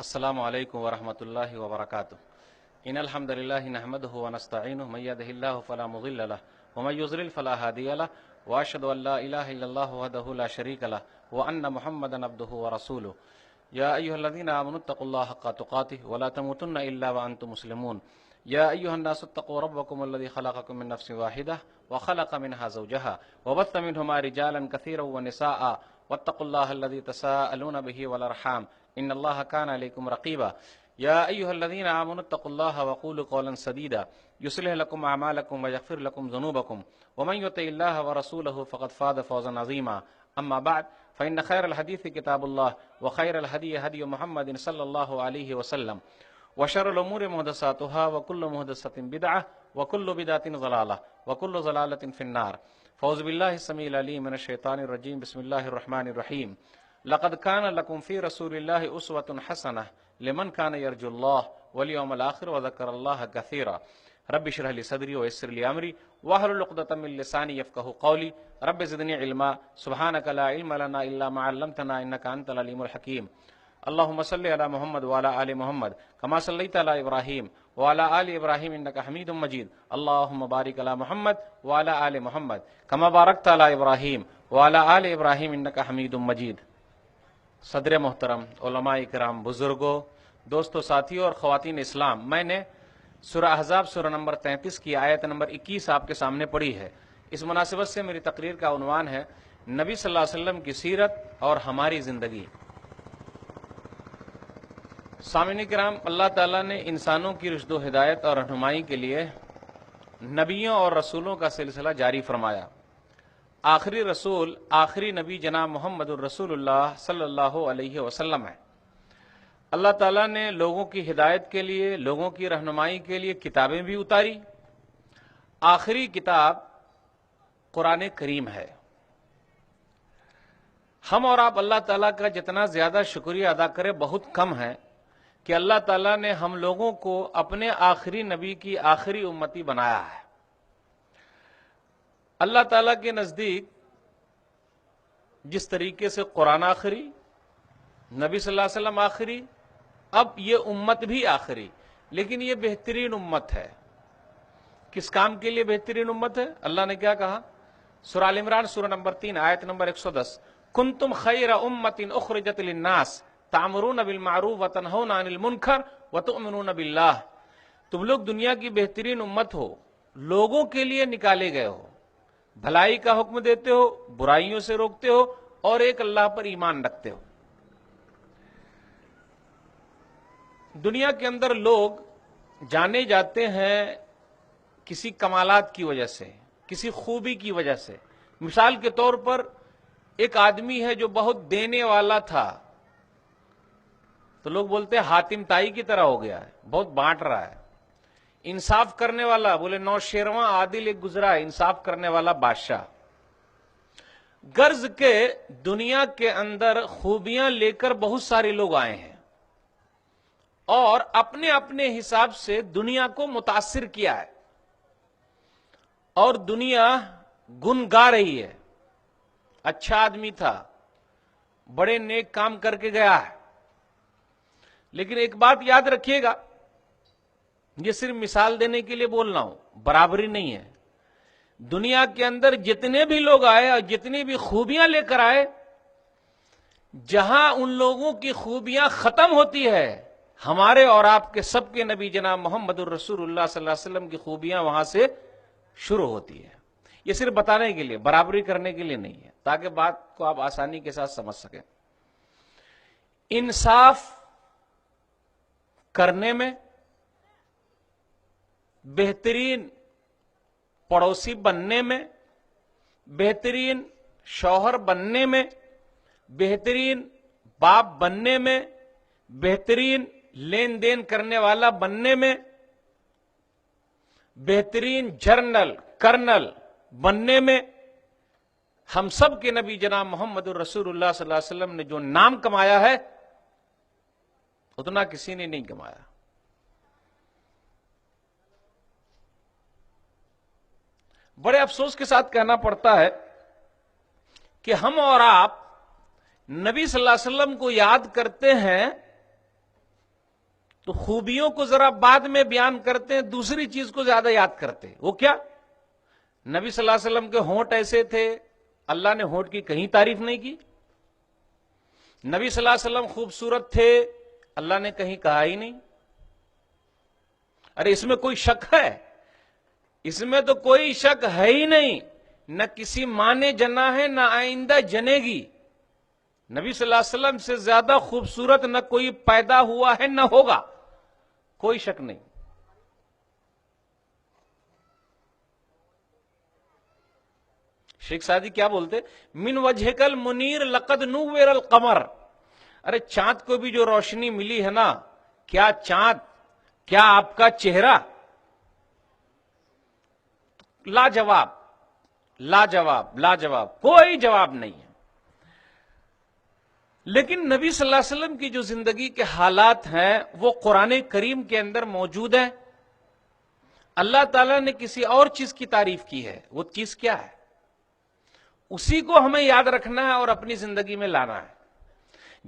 السلام علیکم ورحمۃ اللہ وبرکاتہ ان الحمد للہ نحمده ونستعینه من يهده الله فلا مضل له ومن يضلل فلا هادي له واشهد ان لا اله الا الله وحده لا شريك له وان محمدا عبده ورسوله يا ايها الذين امنوا اتقوا الله حق تقاته ولا تموتن الا وانتم مسلمون يا ايها الناس اتقوا ربكم الذي خلقكم من نفس واحده وخلق منها زوجها وبث منهما رجالا كثيرا ونساء واتقوا الله الذي تساءلون به والارحام ان الله كان عليكم رقيبا يا ايها الذين امنوا اتقوا الله وقولوا قولا سديدا يصلح لكم اعمالكم ويغفر لكم ذنوبكم ومن يطع الله ورسوله فقد فاز فوزا عظيما اما بعد فان خير الحديث كتاب الله وخير الهدي هدي محمد صلى الله عليه وسلم وشر الامور محدثاتها وكل محدثة بدعة وكل بدعة ضلالة وكل ضلالة في النار فاعوذ بالله السميع العليم من الشيطان الرجيم بسم الله الرحمن الرحيم لقد كان لكم في رسول الله اسوة حسنة لمن كان يرجو الله واليوم الاخر وذكر الله كثيرا رب اشرح لي صدري ويسر لي امري واحلل عقدة من لساني يفقهوا قولي رب زدني علما سبحانك لا علم لنا الا ما علمتنا انك انت العليم الحكيم اللهم صل على محمد وعلى آل محمد كما صليت على إبراهيم وعلى آل إبراهيم إنك حميد مجيد اللهم بارك على محمد وعلى آل محمد كما باركت على إبراهيم وعلى آل إبراهيم إنك حميد مجيد صدر محترم، علماء کرام، بزرگوں، دوستوں، ساتھیوں اور خواتین اسلام، میں نے سورہ احزاب سورہ نمبر 33 کی آیت نمبر 21 آپ کے سامنے پڑھی ہے۔ اس مناسبت سے میری تقریر کا عنوان ہے نبی صلی اللہ علیہ وسلم کی سیرت اور ہماری زندگی۔ سامعین کرام، اللہ تعالیٰ نے انسانوں کی رشد و ہدایت اور رہنمائی کے لیے نبیوں اور رسولوں کا سلسلہ جاری فرمایا۔ آخری رسول، آخری نبی جناب محمد الرسول اللہ صلی اللہ علیہ وسلم ہے۔ اللہ تعالیٰ نے لوگوں کی ہدایت کے لیے، لوگوں کی رہنمائی کے لیے کتابیں بھی اتاری۔ آخری کتاب قرآن کریم ہے۔ ہم اور آپ اللہ تعالیٰ کا جتنا زیادہ شکریہ ادا کریں بہت کم ہے کہ اللہ تعالیٰ نے ہم لوگوں کو اپنے آخری نبی کی آخری امتی بنایا ہے۔ اللہ تعالیٰ کے نزدیک جس طریقے سے قرآن آخری، نبی صلی اللہ علیہ وسلم آخری، اب یہ امت بھی آخری، لیکن یہ بہترین امت ہے۔ کس کام کے لیے بہترین امت ہے؟ اللہ نے کیا کہا؟ سورہ آل عمران سورہ نمبر 3 آیت نمبر 110، کنتم خیر امت اخرجت للناس تأمرون بالمعروف وتنہون عن المنکر وتؤمنون باللہ۔ تم لوگ دنیا کی بہترین امت ہو، لوگوں کے لیے نکالے گئے ہو، بھلائی کا حکم دیتے ہو، برائیوں سے روکتے ہو، اور ایک اللہ پر ایمان رکھتے ہو۔ دنیا کے اندر لوگ جانے جاتے ہیں کسی کمالات کی وجہ سے، کسی خوبی کی وجہ سے۔ مثال کے طور پر ایک آدمی ہے جو بہت دینے والا تھا، تو لوگ بولتے ہیں حاتم تائی کی طرح ہو گیا ہے، بہت بانٹ رہا ہے۔ انصاف کرنے والا، بولے نوشیرواں عادل ایک گزرا ہے، انصاف کرنے والا بادشاہ۔ غرض کے دنیا کے اندر خوبیاں لے کر بہت سارے لوگ آئے ہیں اور اپنے اپنے حساب سے دنیا کو متاثر کیا ہے، اور دنیا گن گا رہی ہے۔ اچھا آدمی تھا، بڑے نیک کام کر کے گیا ہے، لیکن ایک بات یاد رکھیے گا، یہ صرف مثال دینے کے لیے بول رہا ہوں، برابری نہیں ہے۔ دنیا کے اندر جتنے بھی لوگ آئے اور جتنی بھی خوبیاں لے کر آئے، جہاں ان لوگوں کی خوبیاں ختم ہوتی ہے، ہمارے اور آپ کے سب کے نبی جناب محمد الرسول اللہ صلی اللہ علیہ وسلم کی خوبیاں وہاں سے شروع ہوتی ہے۔ یہ صرف بتانے کے لیے، برابری کرنے کے لیے نہیں ہے، تاکہ بات کو آپ آسانی کے ساتھ سمجھ سکیں۔ انصاف کرنے میں، بہترین پڑوسی بننے میں، بہترین شوہر بننے میں، بہترین باپ بننے میں، بہترین لین دین کرنے والا بننے میں، بہترین جنرل کرنل بننے میں، ہم سب کے نبی جناب محمد الرسول اللہ صلی اللہ علیہ وسلم نے جو نام کمایا ہے اتنا کسی نے نہیں کمایا۔ بڑے افسوس کے ساتھ کہنا پڑتا ہے کہ ہم اور آپ نبی صلی اللہ علیہ وسلم کو یاد کرتے ہیں تو خوبیوں کو ذرا بعد میں بیان کرتے ہیں، دوسری چیز کو زیادہ یاد کرتے ہیں۔ وہ کیا؟ نبی صلی اللہ علیہ وسلم کے ہونٹ ایسے تھے، اللہ نے ہونٹ کی کہیں تعریف نہیں کی۔ نبی صلی اللہ علیہ وسلم خوبصورت تھے، اللہ نے کہیں کہا ہی نہیں۔ ارے اس میں کوئی شک ہے؟ اس میں تو کوئی شک ہے ہی نہیں، نہ کسی ماں نے جنا ہے نہ آئندہ جنے گی۔ نبی صلی اللہ علیہ وسلم سے زیادہ خوبصورت نہ کوئی پیدا ہوا ہے نہ ہوگا، کوئی شک نہیں۔ شیخ سعدی کیا بولتے؟ من وجہک المنیر لقد نور القمر۔ ارے چاند کو بھی جو روشنی ملی ہے نا، کیا چاند، کیا آپ کا چہرہ؟ لاجواب، لاجواب، لاجواب، کوئی جواب نہیں ہے۔ لیکن نبی صلی اللہ علیہ وسلم کی جو زندگی کے حالات ہیں وہ قرآن کریم کے اندر موجود ہیں۔ اللہ تعالیٰ نے کسی اور چیز کی تعریف کی ہے، وہ چیز کیا ہے؟ اسی کو ہمیں یاد رکھنا ہے اور اپنی زندگی میں لانا ہے۔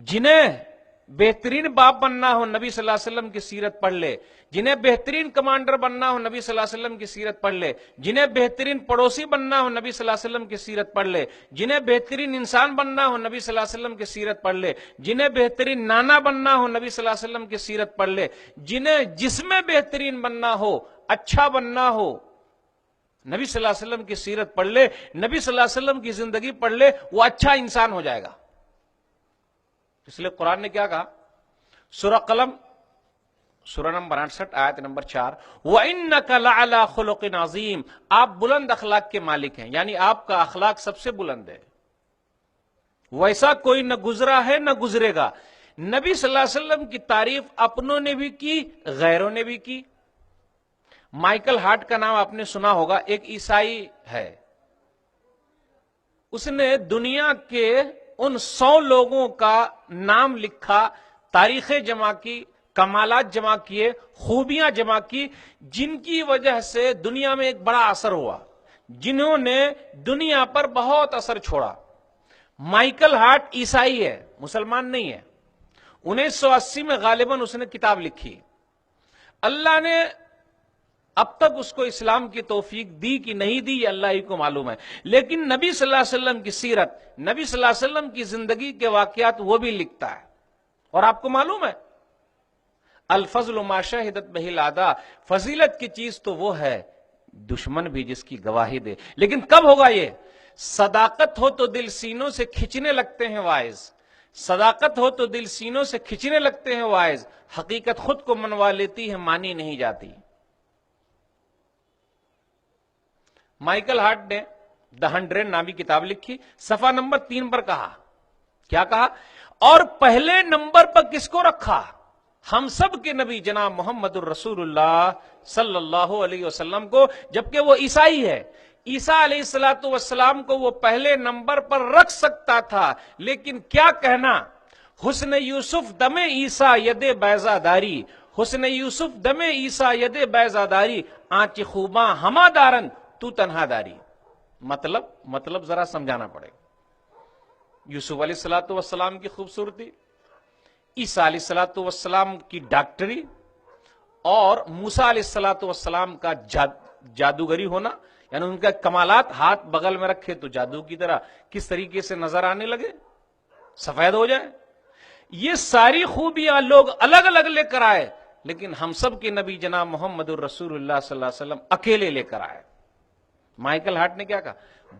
جنہیں بہترین باپ بننا ہو نبی صلی اللہ علیہ وسلم کی سیرت پڑھ لے، جنہیں بہترین کمانڈر بننا ہو نبی صلی اللہ علیہ وسلم کی سیرت پڑھ لے، جنہیں بہترین پڑوسی بننا ہو نبی صلی اللہ علیہ وسلم کی سیرت پڑھ لے، جنہیں بہترین انسان بننا ہو نبی صلی اللہ علیہ وسلم کی سیرت پڑھ لے، جنہیں بہترین نانا بننا ہو نبی صلی اللہ علیہ وسلم کی سیرت پڑھ لے، جنہیں جس میں بہترین بننا ہو، اچھا بننا ہو، نبی صلی اللہ علیہ وسلم کی سیرت پڑھ لے، نبی صلی اللہ علیہ وسلم کی زندگی پڑھ لے، وہ اچھا انسان ہو جائے گا۔ اس لیے قرآن نے کیا کہا؟ سورہ قلم، سورہ نمبر 68 آیت نمبر 4، وَإِنَّكَ لَعَلَىٰ خُلُقٍ عَظِيمٍ، آپ بلند اخلاق کے مالک ہیں، یعنی آپ کا اخلاق سب سے بلند ہے، ویسا کوئی نہ گزرا ہے نہ گزرے گا۔ نبی صلی اللہ علیہ وسلم کی تعریف اپنوں نے بھی کی، غیروں نے بھی کی۔ مائیکل ہارٹ کا نام آپ نے سنا ہوگا، ایک عیسائی ہے، اس نے دنیا کے ان 100 لوگوں کا نام لکھا، تاریخیں جمع کی، کمالات جمع کیے، خوبیاں جمع کی، جن کی وجہ سے دنیا میں ایک بڑا اثر ہوا، جنہوں نے دنیا پر بہت اثر چھوڑا۔ مائیکل ہارٹ عیسائی ہے، مسلمان نہیں ہے۔ 1980 میں غالباً اس نے کتاب لکھی۔ اللہ نے اب تک اس کو اسلام کی توفیق دی کہ نہیں دی، یہ اللہ ہی کو معلوم ہے، لیکن نبی صلی اللہ علیہ وسلم کی سیرت، نبی صلی اللہ علیہ وسلم کی زندگی کے واقعات وہ بھی لکھتا ہے۔ اور آپ کو معلوم ہے، الفضل ما شہدت بہ الاعداء، فضیلت کی چیز تو وہ ہے دشمن بھی جس کی گواہی دے۔ لیکن کب ہوگا یہ؟ صداقت ہو تو دل سینوں سے کھچنے لگتے ہیں وائز، صداقت ہو تو دل سینوں سے کھچنے لگتے ہیں وائز، حقیقت خود کو منوا لیتی ہے، مانی نہیں جاتی۔ مائیکل ہارٹ نے دی 100 نامی کتاب لکھی، صفحہ نمبر 3 پر کہا، کیا کہا؟ اور پہلے نمبر پر کس کو رکھا؟ ہم سب کے نبی جناب محمد الرسول اللہ صلی اللہ علیہ وسلم کو، جبکہ وہ عیسائی ہے۔ عیسیٰ علیہ السلام کو وہ پہلے نمبر پر رکھ سکتا تھا، لیکن کیا کہنا، حسن یوسف دم عیسیٰ ید بیضا داری، حسن یوسف دم عیسیٰ ید بیضا داری، آنچ خوباں ہما دارن تو تنہا داری۔ مطلب ذرا سمجھانا پڑے گا۔ یوسف علیہ السلام کی خوبصورتی، عیسیٰ علیہ السلام کی ڈاکٹری، اور موسیٰ علیہ السلام کا جادوگری ہونا، یعنی ان کا کمالات ہاتھ بغل میں رکھے تو جادو کی طرح کس طریقے سے نظر آنے لگے، سفید ہو جائے۔ یہ ساری خوبیاں لوگ الگ الگ لے کر آئے، لیکن ہم سب کے نبی جناب محمد الرسول اللہ صلی اللہ علیہ وسلم اکیلے لے کر آئے۔ مائیکل ہارٹ نے کیا کہا؟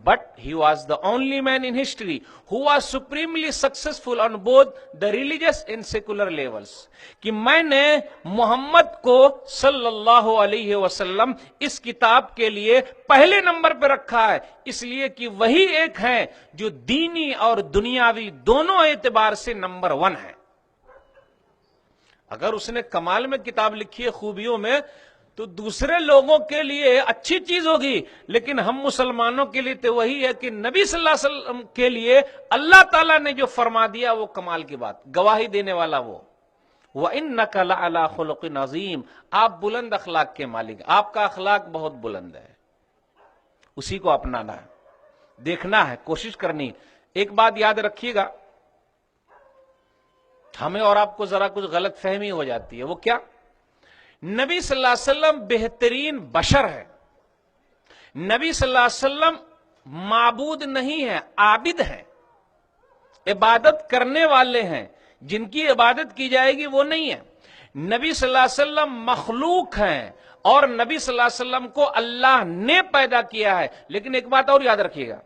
But he was the only man in history who was supremely successful on both the religious and secular levels, کہ میں نے محمد کو صلی اللہ علیہ وسلم اس کتاب کے لیے پہلے نمبر پہ رکھا ہے، اس لیے کہ وہی ایک ہیں جو دینی اور دنیاوی دونوں اعتبار سے نمبر 1 ہے۔ اگر اس نے کمال میں کتاب لکھی ہے، خوبیوں میں، تو دوسرے لوگوں کے لیے اچھی چیز ہوگی، لیکن ہم مسلمانوں کے لیے تو وہی ہے کہ نبی صلی اللہ علیہ وسلم کے لیے اللہ تعالیٰ نے جو فرما دیا وہ کمال کی بات، گواہی دینے والا وہ۔ وَإِنَّكَ لَعَلَىٰ خُلُقٍ عَظِيمٍ، آپ بلند اخلاق کے مالک، آپ کا اخلاق بہت بلند ہے، اسی کو اپنانا ہے، دیکھنا ہے، کوشش کرنی۔ ایک بات یاد رکھیے گا، ہمیں اور آپ کو ذرا کچھ غلط فہمی ہو جاتی ہے، وہ کیا؟ نبی صلی اللہ علیہ وسلم بہترین بشر ہے. نبی صلی اللہ علیہ وسلم معبود نہیں ہے، عابد ہیں، عبادت کرنے والے ہیں. جن کی عبادت کی جائے گی وہ نہیں ہے. نبی صلی اللہ علیہ وسلم مخلوق ہیں اور نبی صلی اللہ علیہ وسلم کو اللہ نے پیدا کیا ہے. لیکن ایک بات اور یاد رکھیے گا،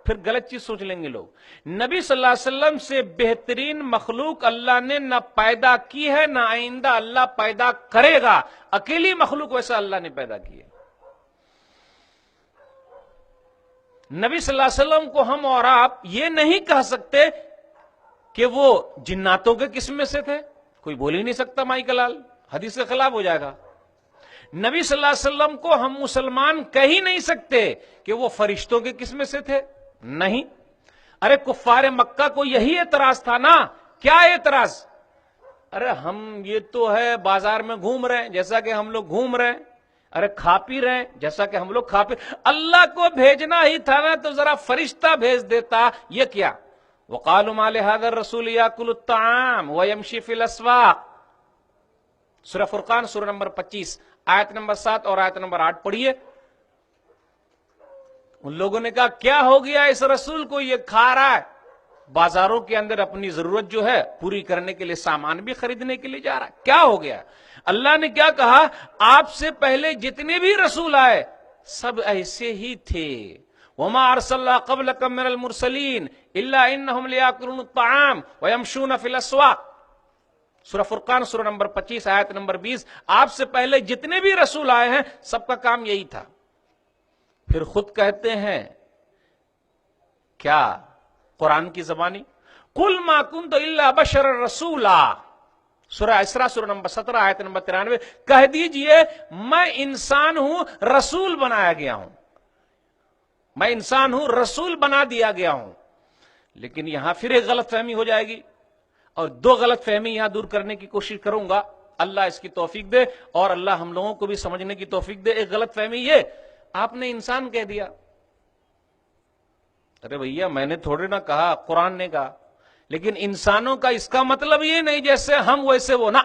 پھر غلط چیز سوچ لیں گے لوگ. نبی صلی اللہ علیہ وسلم سے بہترین مخلوق اللہ نے نہ پیدا کی ہے، نہ آئندہ اللہ پیدا کرے گا. اکیلی مخلوق ویسا اللہ نے پیدا کی ہے. نبی صلی اللہ علیہ وسلم کو ہم اور آپ یہ نہیں کہہ سکتے کہ وہ جناتوں کے قسم میں سے تھے. کوئی بول ہی نہیں سکتا مائی لال، حدیث کے خلاف ہو جائے گا. نبی صلی اللہ علیہ وسلم کو ہم مسلمان کہہ ہی نہیں سکتے کہ وہ فرشتوں کے قسم میں سے تھے. نہیں. ارے کفار مکہ کو یہی اعتراض تھا نا. کیا اعتراض؟ ارے ہم یہ تو ہے بازار میں گھوم رہے ہیں جیسا کہ ہم لوگ گھوم رہے ہیں، ارے کھا پی رہے ہیں جیسا کہ ہم لوگ کھا پی. اللہ کو بھیجنا ہی تھا نا تو ذرا فرشتہ بھیج دیتا. یہ کیا؟ وقالوا ما لهذا الرسول ياكل الطعام ويمشي في الاسواق. سورہ فرقان سورہ نمبر 25 آیت نمبر 7 اور آیت نمبر 8 پڑھیے. ان لوگوں نے کہا کیا ہو گیا اس رسول کو، یہ کھا رہا ہے، بازاروں کے اندر اپنی ضرورت جو ہے پوری کرنے کے لیے سامان بھی خریدنے کے لیے جا رہا ہے، کیا ہو گیا؟ اللہ نے کیا کہا؟ آپ سے پہلے جتنے بھی رسول آئے سب ایسے ہی تھے. وما ارسلنا قبلک من المرسلین الا انہم لیاکلون الطعام ویمشون فی الاسواق. سورہ فرقان سورہ نمبر 25 آیت نمبر 20. آپ سے پہلے جتنے بھی رسول آئے ہیں سب کا کام یہی تھا. پھر خود کہتے ہیں کیا قرآن کی زبانی، قل ما کنت الا بشر رسولا. سورہ اسراء سورہ نمبر 17 آیت نمبر 93. کہہ دیجئے میں انسان ہوں، رسول بنایا گیا ہوں. میں انسان ہوں، رسول بنا دیا گیا ہوں. لیکن یہاں پھر ایک غلط فہمی ہو جائے گی، اور دو غلط فہمی یہاں دور کرنے کی کوشش کروں گا. اللہ اس کی توفیق دے اور اللہ ہم لوگوں کو بھی سمجھنے کی توفیق دے. ایک غلط فہمی یہ، آپ نے انسان کہہ دیا. ارے بھیا میں نے تھوڑے نہ کہا، قرآن نے کہا. لیکن انسانوں کا اس کا مطلب یہ نہیں جیسے ہم ویسے وہ، نہ.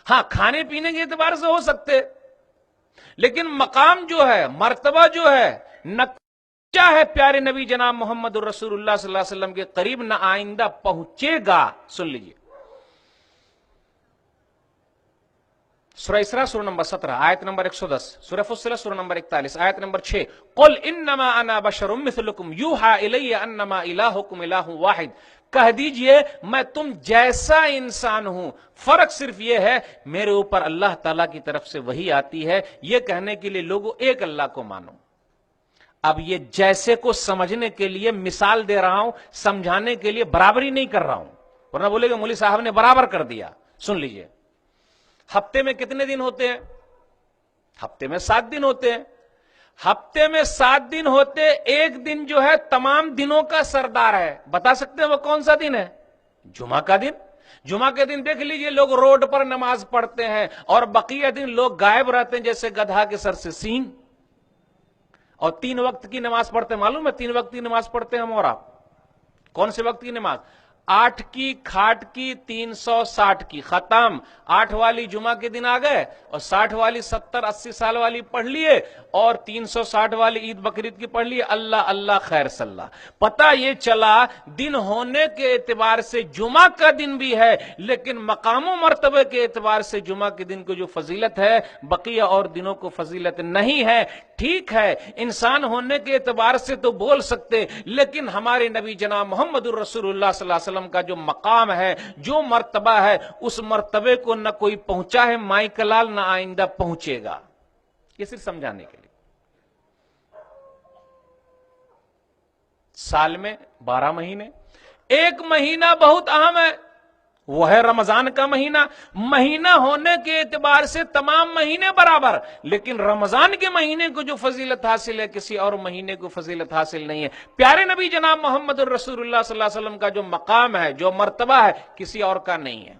ہاں کھانے پینے کے اعتبار سے ہو سکتے، لیکن مقام جو ہے، مرتبہ جو ہے، نہ ہے پیارے نبی جناب محمد الرسول اللہ صلی اللہ علیہ وسلم کے قریب، نہ آئندہ پہنچے گا. سن لیجئے سورہ اسراء سورہ نمبر 17 آیت نمبر 110، سورہ فصلت سورہ نمبر 41 آیت نمبر 6. قل انما انا بشر مثلکم یوحى الی انما الہکم الہ واحد. کہہ دیجئے میں تم جیسا انسان ہوں، فرق صرف یہ ہے میرے اوپر اللہ تعالیٰ کی طرف سے وحی آتی ہے. یہ کہنے کے لیے لوگوں ایک اللہ کو مانو. اب یہ جیسے کو سمجھنے کے لیے مثال دے رہا ہوں، سمجھانے کے لیے برابری نہیں کر رہا ہوں، ورنہ بولے کہ مولوی صاحب نے برابر کر دیا. سن لیجئے ہفتے میں کتنے دن ہوتے ہیں؟ ہفتے میں 7 دن ہوتے ہیں. ہفتے میں 7 دن ہوتے، ایک دن جو ہے تمام دنوں کا سردار ہے. بتا سکتے ہیں وہ کون سا دن ہے؟ جمعہ کا دن. جمعہ کے دن دیکھ لیجئے لوگ روڈ پر نماز پڑھتے ہیں، اور بقیہ دن لوگ غائب رہتے ہیں جیسے گدھا کے سر سے سینگ. اور 3 وقت کی نماز پڑھتے ہیں. معلوم ہے 3 وقت کی نماز پڑھتے ہیں ہم اور آپ؟ کون سے وقت کی نماز؟ 8 کی کھاٹ کی 360 کی ختم. 8 والی جمعہ کے دن آ گئے، اور 60 والی 70-80 سال والی پڑھ لیے، اور 360 والی عید بقرعید کی پڑھ لیے. اللہ اللہ خیر صلی اللہ. پتہ یہ چلا دن ہونے کے اعتبار سے جمعہ کا دن بھی ہے، لیکن مقام و مرتبے کے اعتبار سے جمعہ کے دن کو جو فضیلت ہے بقیہ اور دنوں کو فضیلت نہیں ہے. ٹھیک ہے انسان ہونے کے اعتبار سے تو بول سکتے، لیکن ہمارے نبی جناب محمد الرسول اللہ صلی اللہ علیہ وسلم کا جو مقام ہے، جو مرتبہ ہے، اس مرتبے کو نہ کوئی پہنچا ہے مائی کلال، نہ آئندہ پہنچے گا. یہ صرف سمجھانے کے لیے. سال میں 12 مہینے، ایک مہینہ بہت اہم ہے، وہ ہے رمضان کا مہینہ. مہینہ ہونے کے اعتبار سے تمام مہینے برابر، لیکن رمضان کے مہینے کو جو فضیلت حاصل ہے کسی اور مہینے کو فضیلت حاصل نہیں ہے. پیارے نبی جناب محمد الرسول اللہ صلی اللہ علیہ وسلم کا جو مقام ہے، جو مرتبہ ہے، کسی اور کا نہیں ہے.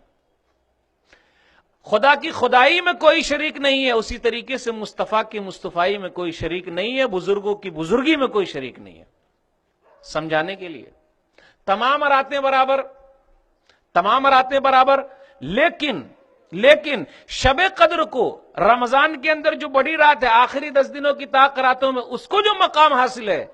خدا کی خدائی میں کوئی شریک نہیں ہے، اسی طریقے سے مصطفیٰ کی مصطفائی میں کوئی شریک نہیں ہے، بزرگوں کی بزرگی میں کوئی شریک نہیں ہے. سمجھانے کے لیے تمام راتیں برابر، تمام راتیں برابر. لیکن لیکن شب قدر کو رمضان کے اندر جو بڑی رات ہے، آخری 10 دنوں کی طاق راتوں میں، اس کو جو مقام حاصل ہے،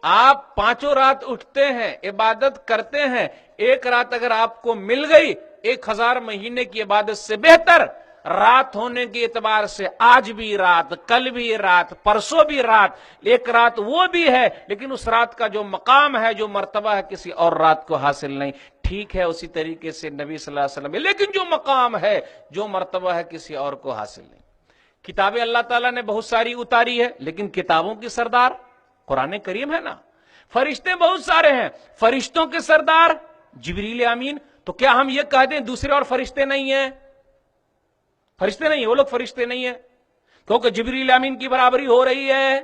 آپ 5 رات اٹھتے ہیں، عبادت کرتے ہیں، ایک رات اگر آپ کو مل گئی 1000 مہینے کی عبادت سے بہتر رات ہونے کے اعتبار سے آج بھی رات، کل بھی رات، پرسوں بھی رات، ایک رات وہ بھی ہے، لیکن اس رات کا جو مقام ہے، جو مرتبہ ہے، کسی اور رات کو حاصل نہیں۔ ٹھیک ہے، اسی طریقے سے نبی صلی اللہ علیہ وسلم، لیکن جو مقام ہے، جو مرتبہ ہے، کسی اور کو حاصل نہیں۔ کتابیں اللہ تعالیٰ نے بہت ساری اتاری ہے، لیکن کتابوں کی سردار قرآن کریم ہے نا۔ فرشتے بہت سارے ہیں، فرشتوں کے سردار جبریل امین، تو کیا ہم یہ کہہ دیں دوسرے اور فرشتے نہیں ہیں؟ فرشتے نہیں ہیں، وہ لوگ فرشتے نہیں ہیں کیونکہ جبریل امین کی برابری ہو رہی ہے؟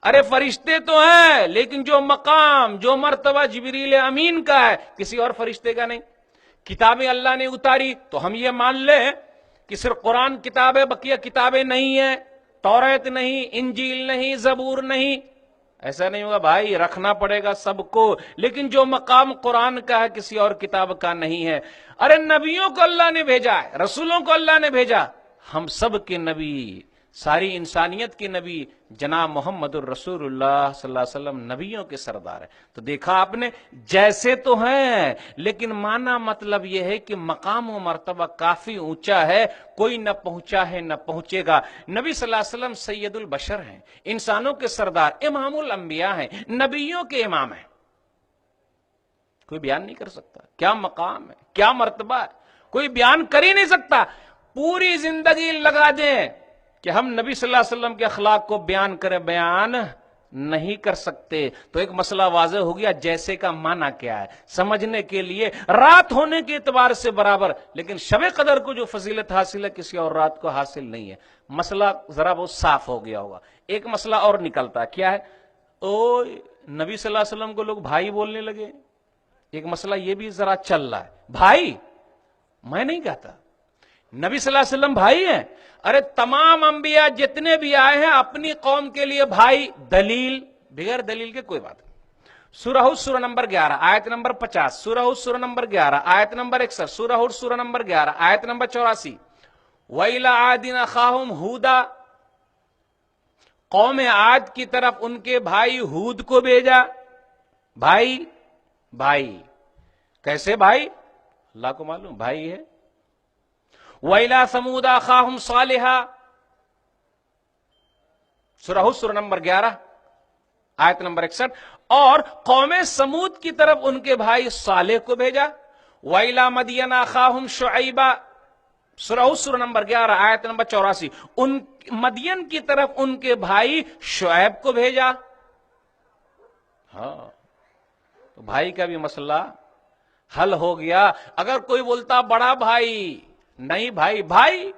ارے فرشتے تو ہیں، لیکن جو مقام، جو مرتبہ جبریل امین کا ہے، کسی اور فرشتے کا نہیں۔ کتابیں اللہ نے اتاری تو ہم یہ مان لیں کہ صرف قرآن کتاب ہے، بقیہ کتابیں نہیں ہیں، توریت نہیں، انجیل نہیں، زبور نہیں، ایسا نہیں ہوگا بھائی، رکھنا پڑے گا سب کو، لیکن جو مقام قرآن کا ہے کسی اور کتاب کا نہیں ہے۔ ارے نبیوں کو اللہ نے بھیجا ہے، رسولوں کو اللہ نے بھیجا، ہم سب کے نبی، ساری انسانیت کے نبی جناب محمد الرسول اللہ صلی اللہ علیہ وسلم نبیوں کے سردار ہے۔ تو دیکھا آپ نے، جیسے تو ہیں لیکن مانا مطلب یہ ہے کہ مقام و مرتبہ کافی اونچا ہے، کوئی نہ پہنچا ہے نہ پہنچے گا۔ نبی صلی اللہ علیہ وسلم سید البشر ہیں، انسانوں کے سردار، امام الانبیاء ہیں، نبیوں کے امام ہیں۔ کوئی بیان نہیں کر سکتا کیا مقام ہے، کیا مرتبہ ہے، کوئی بیان کر ہی نہیں سکتا۔ پوری زندگی لگا دیں کہ ہم نبی صلی اللہ علیہ وسلم کے اخلاق کو بیان کریں، بیان نہیں کر سکتے۔ تو ایک مسئلہ واضح ہو گیا، جیسے کا معنی کیا ہے سمجھنے کے لیے، رات ہونے کے اعتبار سے برابر، لیکن شب قدر کو جو فضیلت حاصل ہے کسی اور رات کو حاصل نہیں ہے۔ مسئلہ ذرا بہت صاف ہو گیا ہوگا۔ ایک مسئلہ اور نکلتا ہے، کیا ہے؟ نبی صلی اللہ علیہ وسلم کو لوگ بھائی بولنے لگے۔ ایک مسئلہ یہ بھی ذرا چل رہا ہے، بھائی میں نہیں کہتا، نبی صلی اللہ علیہ وسلم بھائی ہیں۔ ارے تمام انبیاء جتنے بھی آئے ہیں اپنی قوم کے لیے بھائی، دلیل بغیر دلیل کے کوئی بات نہیں۔ سورہ ہود سورہ نمبر 11 آیت نمبر 50، سورہ ہود سورہ نمبر 11 آیت نمبر 61، سورہ ہود سورہ نمبر 11 آیت نمبر 84۔ وَإِلَىٰ عَادٍ أَخَاهُمْ هُودًا، قوم عاد کی طرف ان کے بھائی ہود کو بھیجا۔ بھائی بھائی کیسے بھائی؟ اللہ کو معلوم، بھائی ہے۔ وَإِلَىٰ ثَمُودَ أَخَاهُمْ صَالِحًا، سورہ ہود سورہ نمبر 11 آیت نمبر 61، اور قوم سمود کی طرف ان کے بھائی صالح کو بھیجا۔ وَإِلَىٰ مَدْيَنَ أَخَاهُمْ شُعَيْبًا، سورہ ہود سورہ نمبر 11 آیت نمبر 84، ان مدین کی طرف ان کے بھائی شعیب کو بھیجا۔ ہاں، تو بھائی کا بھی مسئلہ حل ہو گیا۔ اگر کوئی بولتا بڑا بھائی، نہیں بھائی، بھائی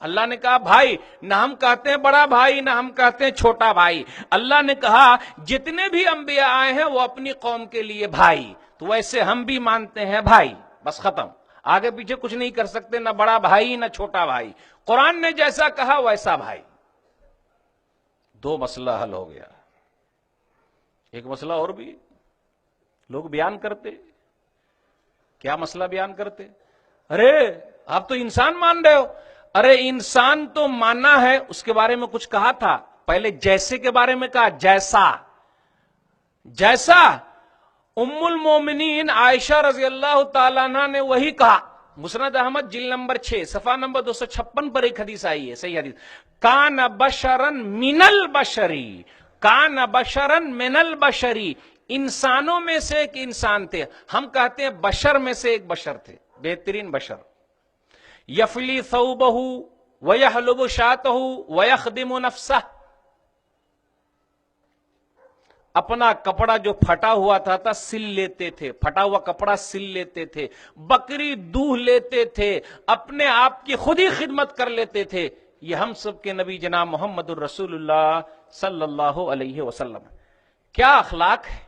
اللہ نے کہا بھائی، نہ ہم کہتے ہیں بڑا بھائی، نہ ہم کہتے ہیں چھوٹا بھائی۔ اللہ نے کہا جتنے بھی انبیاء آئے ہیں وہ اپنی قوم کے لیے بھائی، تو ویسے ہم بھی مانتے ہیں بھائی، بس ختم، آگے پیچھے کچھ نہیں کر سکتے، نہ بڑا بھائی نہ چھوٹا بھائی، قرآن نے جیسا کہا ویسا بھائی۔ دو مسئلہ حل ہو گیا۔ ایک مسئلہ اور بھی لوگ بیان کرتے، کیا مسئلہ بیان کرتے؟ ارے آپ تو انسان مان رہے ہو۔ ارے انسان تو ماننا ہے، اس کے بارے میں کچھ کہا تھا پہلے، جیسے کے بارے میں کہا، جیسا جیسا ام المومنین عائشہ رضی اللہ تعالیٰ عنہ نے وہی کہا۔ مسند احمد جلد نمبر 6 صفحہ نمبر 256 پر ایک حدیث آئی ہے، صحیح حدیث، کان بشرن من البشری، کان بشرن من البشری، انسانوں میں سے ایک انسان تھے، ہم کہتے ہیں بشر میں سے ایک بشر تھے، بہترین بشر، یفلی ثوبہ ویحلب شاتہ ویخدم نفسہ، اپنا کپڑا جو پھٹا ہوا تھا سل لیتے تھے، پھٹا ہوا کپڑا سل لیتے تھے، بکری دوہ لیتے تھے، اپنے آپ کی خود ہی خدمت کر لیتے تھے۔ یہ ہم سب کے نبی جناب محمد الرسول اللہ صلی اللہ علیہ وسلم۔ کیا اخلاق ہے،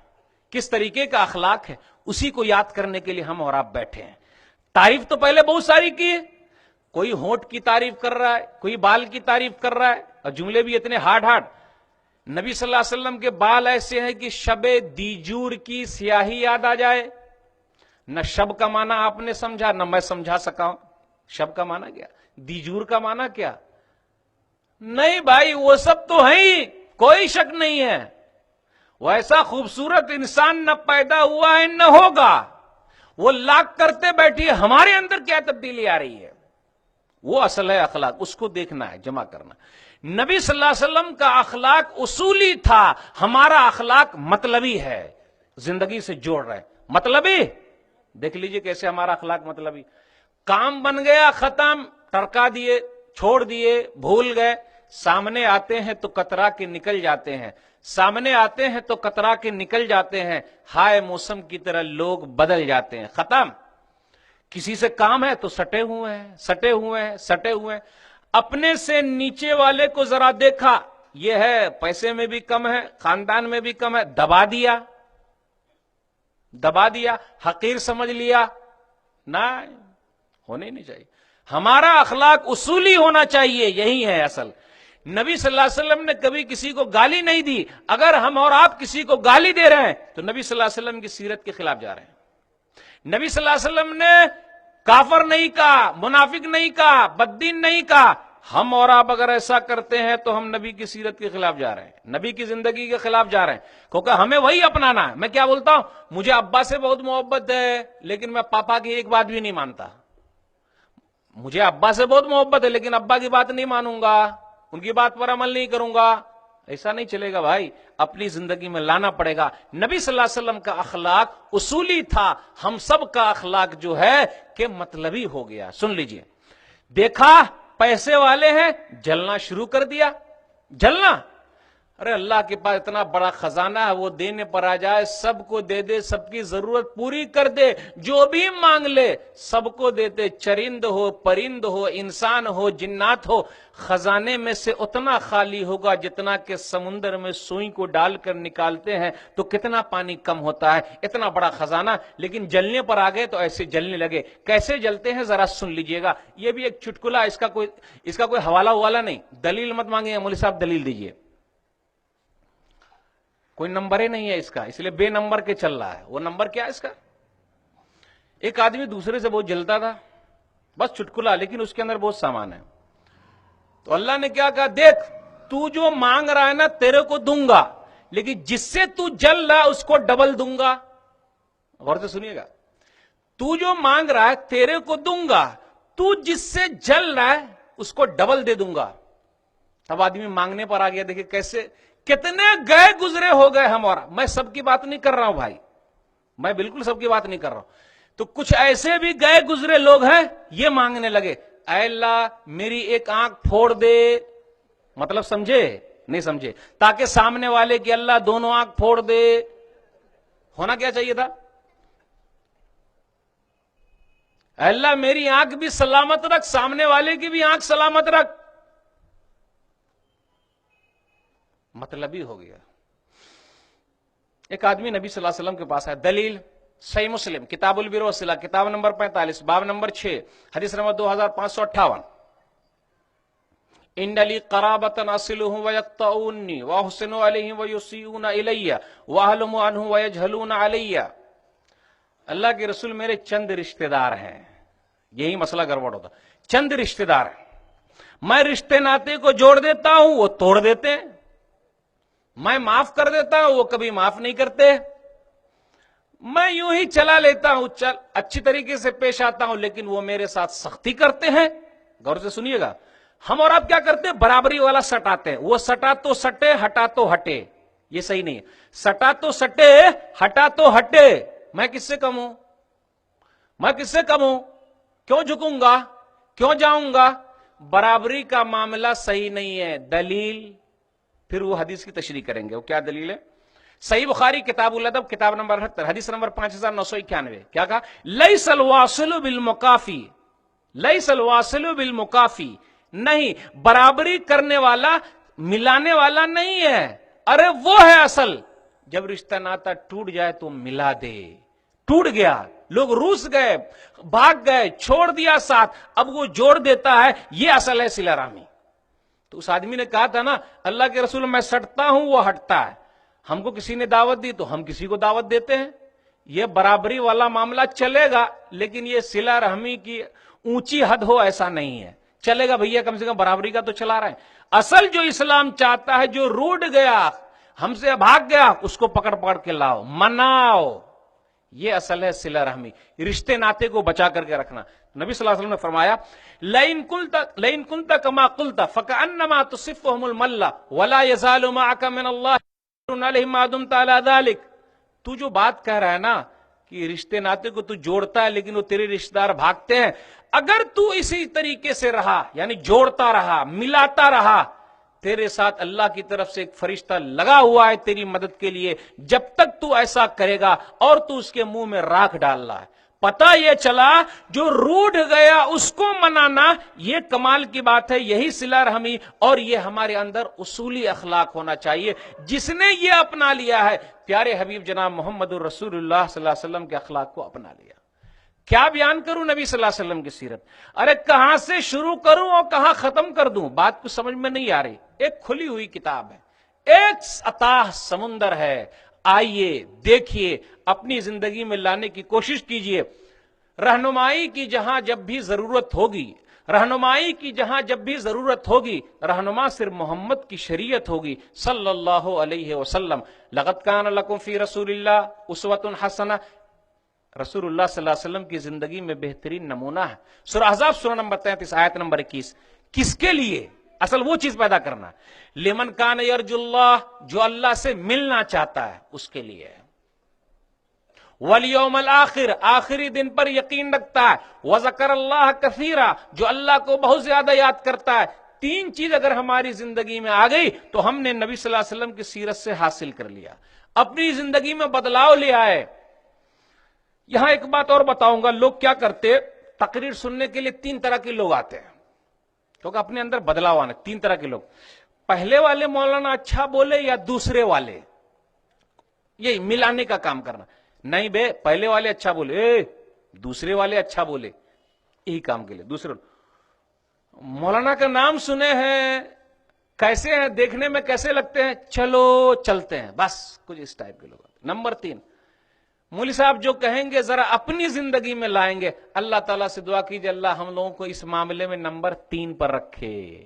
کس طریقے کا اخلاق ہے، اسی کو یاد کرنے کے لیے ہم اور آپ بیٹھے ہیں۔ تعریف تو پہلے بہت ساری کی ہے، کوئی ہونٹ کی تعریف کر رہا ہے، کوئی بال کی تعریف کر رہا ہے، اور جملے بھی اتنے ہارڈ ہارڈ۔ نبی صلی اللہ علیہ وسلم کے بال ایسے ہیں کہ شب دیجور کی سیاہی یاد آ جائے۔ نہ شب کا معنی آپ نے سمجھا، نہ میں سمجھا سکا ہوں۔ شب کا معنی کیا؟ دیجور کا معنی کیا؟ نہیں بھائی، وہ سب تو ہے ہی، کوئی شک نہیں ہے، وہ ایسا خوبصورت انسان نہ پیدا ہوا ہے نہ ہوگا، وہ لاکھ کرتے بیٹھی، ہمارے اندر کیا تبدیلی آ رہی ہے، وہ اصل ہے اخلاق، اس کو دیکھنا ہے، جمع کرنا۔ نبی صلی اللہ علیہ وسلم کا اخلاق اصولی تھا، ہمارا اخلاق مطلبی ہے، زندگی سے جوڑ رہے مطلبی۔ دیکھ لیجئے کیسے ہمارا اخلاق مطلبی، کام بن گیا ختم، ٹرکا دیے، چھوڑ دیے، بھول گئے، سامنے آتے ہیں تو کترا کے نکل جاتے ہیں، سامنے آتے ہیں تو کترا کے نکل جاتے ہیں، ہائے موسم کی طرح لوگ بدل جاتے ہیں، ختم۔ کسی سے کام ہے تو سٹے ہوئے ہیں، سٹے ہوئے ہیں، سٹے ہوئے ہیں۔ اپنے سے نیچے والے کو ذرا دیکھا، یہ ہے پیسے میں بھی کم ہے، خاندان میں بھی کم ہے، دبا دیا، دبا دیا، حقیر سمجھ لیا، نہ ہونے نہیں چاہیے۔ ہمارا اخلاق اصولی ہونا چاہیے، یہی ہے اصل۔ نبی صلی اللہ علیہ وسلم نے کبھی کسی کو گالی نہیں دی۔ اگر ہم اور آپ کسی کو گالی دے رہے ہیں تو نبی صلی اللہ علیہ وسلم کی سیرت کے خلاف جا رہے ہیں۔ نبی صلی اللہ علیہ وسلم نے کافر نہیں کہا، منافق نہیں کہا، بددین نہیں کہا۔ ہم اور آپ اگر ایسا کرتے ہیں تو ہم نبی کی سیرت کے خلاف جا رہے ہیں، نبی کی زندگی کے خلاف جا رہے ہیں، کیونکہ ہمیں وہی اپنانا ہے۔ میں کیا بولتا ہوں، مجھے ابا سے بہت محبت ہے لیکن میں پاپا کی ایک بات بھی نہیں مانتا۔ مجھے ابا سے بہت محبت ہے لیکن ابا کی بات نہیں مانوں گا، ان کی بات پر عمل نہیں کروں گا، ایسا نہیں چلے گا بھائی، اپنی زندگی میں لانا پڑے گا۔ نبی صلی اللہ علیہ وسلم کا اخلاق اصولی تھا، ہم سب کا اخلاق جو ہے کہ مطلبی ہو گیا۔ سن لیجئے، دیکھا پیسے والے ہیں، جلنا شروع کر دیا، جلنا۔ ارے اللہ کے پاس اتنا بڑا خزانہ ہے، وہ دینے پر آ جائے، سب کو دے دے، سب کی ضرورت پوری کر دے، جو بھی مانگ لے سب کو دیتے، چرند ہو، پرند ہو، انسان ہو، جنات ہو، خزانے میں سے اتنا خالی ہوگا جتنا کہ سمندر میں سوئی کو ڈال کر نکالتے ہیں تو کتنا پانی کم ہوتا ہے، اتنا بڑا خزانہ۔ لیکن جلنے پر آ گئے تو ایسے جلنے لگے۔ کیسے جلتے ہیں ذرا سن لیجئے گا، یہ بھی ایک چٹکلا، اس کا کوئی حوالہ نہیں، دلیل مت مانگے، مولوی صاحب دلیل دیجئے، کوئی نمبر ہی نہیں ہے اس کا، اس لیے بے نمبر کے چل رہا ہے۔ وہ نمبر کیا ہے اس کا؟ ایک آدمی دوسرے سے بہت جلتا تھا، بس چٹکلا، لیکن اس کے اندر بہت سامان ہے۔ تو اللہ نے کیا کہا، دیکھ تو جو مانگ رہا ہے نا تیرے کو دوں گا، لیکن جس سے تو جل رہا ہے اس کو ڈبل دوں گا۔ غور سے سنیے گا، تو جو مانگ رہا ہے تیرے کو دوں گا، تو جس سے جل رہا ہے اس کو ڈبل دے دوں گا۔ اب آدمی مانگنے پر آ گیا، دیکھیں کیسے، کتنے گئے گزرے ہو گئے ہم، اور میں سب کی بات نہیں کر رہا ہوں بھائی، میں بالکل سب کی بات نہیں کر رہا ہوں۔ تو کچھ ایسے بھی گئے گزرے لوگ ہیں، یہ مانگنے لگے، اے اللہ میری ایک آنکھ پھوڑ دے، مطلب سمجھے نہیں سمجھے، تاکہ سامنے والے کی اللہ دونوں آنکھ پھوڑ دے۔ ہونا کیا چاہیے تھا، اے اللہ میری آنکھ بھی سلامت رکھ، سامنے والے کی بھی آنکھ سلامت رکھ، مطلب ہی ہو گیا۔ ایک آدمی نبی صلی اللہ علیہ وسلم کے پاس ہے، دلیل صحیح مسلم کتاب البر والصلہ کتاب نمبر 45 باب نمبر 6 حدیث نمبر 2558، ان لی قرابۃ اصلهم ويقطعوني واحسن عليهم ويسيئون الي واحلم عنهم ويجهلون علي۔ اللہ کے رسول میرے چند رشتہ دار ہیں، یہی مسئلہ گڑبڑ ہوتا، چند رشتہ دار ہیں، میں رشتے ناطے کو جوڑ دیتا ہوں وہ توڑ دیتے ہیں، میں معاف کر دیتا ہوں وہ کبھی معاف نہیں کرتے، میں یوں ہی چلا لیتا ہوں، اچھی طریقے سے پیش آتا ہوں، لیکن وہ میرے ساتھ سختی کرتے ہیں۔ غور سے سنیے گا، ہم اور آپ کیا کرتے ہیں، برابری والا سٹاتے ہیں، وہ سٹا تو سٹے، ہٹا تو ہٹے، یہ صحیح نہیں ہے، سٹا تو سٹے، ہٹا تو ہٹے۔ میں کس سے کم ہوں، میں کس سے کم ہوں، کیوں جھکوں گا، کیوں جاؤں گا؟ برابری کا معاملہ صحیح نہیں ہے۔ دلیل پھر وہ حدیث کی تشریح کریں گے، وہ کیا دلیل ہے؟ صحیح بخاری کتاب الادب کتاب نمبر 78 حدیث نمبر 5991، کیا کہا؟ لیس الواصل بالمکافی، لیس الواصل بالمکافی، نہیں برابری کرنے والا ملانے والا نہیں ہے، ارے وہ ہے اصل، جب رشتہ ناتا ٹوٹ جائے تو ملا دے۔ ٹوٹ گیا، لوگ روس گئے، بھاگ گئے، چھوڑ دیا ساتھ، اب وہ جوڑ دیتا ہے، یہ اصل ہے صلہ رحمی۔ تو اس آدمی نے کہا تھا نا، اللہ کے رسول میں سٹتا ہوں وہ ہٹتا ہے، ہم کو کسی نے دعوت دی تو ہم کسی کو دعوت دیتے ہیں، یہ برابری والا معاملہ چلے گا، لیکن یہ صلہ رحمی کی اونچی حد ہو ایسا نہیں ہے. چلے گا بھیا کم سے کم برابری کا تو چلا رہے ہیں. اصل جو اسلام چاہتا ہے جو روٹ گیا ہم سے بھاگ گیا اس کو پکڑ پکڑ کے لاؤ مناؤ. یہ اصل ہے صلہ رحمی, رشتے ناطے کو بچا کر کے رکھنا. نبی صلی اللہ علیہ وسلم نے فرمایا لئن كنت كما قلت فكأنما تصفهم الملہ ولا يزال معك من الله علیہم ما دمت على ذلك. تو جو بات کہہ رہا ہے نا کہ رشتے ناطے کو تو جوڑتا ہے لیکن وہ تیرے رشتے دار بھاگتے ہیں, اگر تو اسی طریقے سے رہا یعنی جوڑتا رہا ملاتا رہا, تیرے ساتھ اللہ کی طرف سے ایک فرشتہ لگا ہوا ہے تیری مدد کے لیے. جب تک تو ایسا کرے گا اور تو اس کے منہ میں راکھ ڈال رہا ہے. پتا یہ چلا جو روٹھ گیا اس کو منانا یہ کمال کی بات ہے, یہی صلہ رحمی, اور یہ ہمارے اندر اصولی اخلاق ہونا چاہیے. جس نے یہ اپنا لیا ہے پیارے حبیب جناب محمد الرسول اللہ صلی اللہ علیہ وسلم کے اخلاق کو اپنا لیا. کیا بیان کروں نبی صلی اللہ علیہ وسلم کی سیرت, ارے کہاں سے شروع کروں اور کہاں ختم کر دوں, بات کو سمجھ میں نہیں آ رہی. ایک کھلی ہوئی کتاب ہے, ایک اتاہ سمندر ہے. آئیے دیکھیے, اپنی زندگی میں لانے کی کوشش کیجئے. رہنمائی کی جہاں جب بھی ضرورت ہوگی, رہنمائی کی جہاں جب بھی ضرورت ہوگی, رہنما صرف محمد کی شریعت ہوگی صلی اللہ علیہ وسلم. لقد کان لکم فی رسول اللہ اسوۃ حسنہ, رسول اللہ صلی اللہ علیہ وسلم کی زندگی میں بہترین نمونہ ہے. سورہ احزاب سورہ نمبر 33 آیت نمبر 21. کس کے لیے؟ اصل وہ چیز پیدا کرنا, لمن کان یرجو اللہ, جو اللہ سے ملنا چاہتا ہے اس کے لیے. والیوم الآخر, آخری دن پر یقین رکھتا ہے. وذکر اللہ کثیرا, جو اللہ کو بہت زیادہ یاد کرتا ہے. تین چیز اگر ہماری زندگی میں آ گئی تو ہم نے نبی صلی اللہ علیہ وسلم کی سیرت سے حاصل کر لیا, اپنی زندگی میں بدلاؤ لے آئے. یہاں ایک بات اور بتاؤں گا, لوگ کیا کرتے, تقریر سننے کے لیے تین طرح کے لوگ آتے ہیں, کیونکہ اپنے اندر بدلاؤ آنا. تین طرح کے لوگ, پہلے والے مولانا اچھا بولے یا دوسرے والے, یہی ملانے کا کام کرنا. نہیں بے, پہلے والے اچھا بولے, دوسرے والے اچھا بولے, یہی کام کے لیے. دوسرے مولانا کا نام سنے ہیں, کیسے ہیں, دیکھنے میں کیسے لگتے ہیں, چلو چلتے ہیں, بس کچھ اس ٹائپ کے لوگ. نمبر 3, مولوی صاحب جو کہیں گے ذرا اپنی زندگی میں لائیں گے. اللہ تعالیٰ سے دعا کیجئے اللہ ہم لوگوں کو اس معاملے میں نمبر 3 پر رکھے.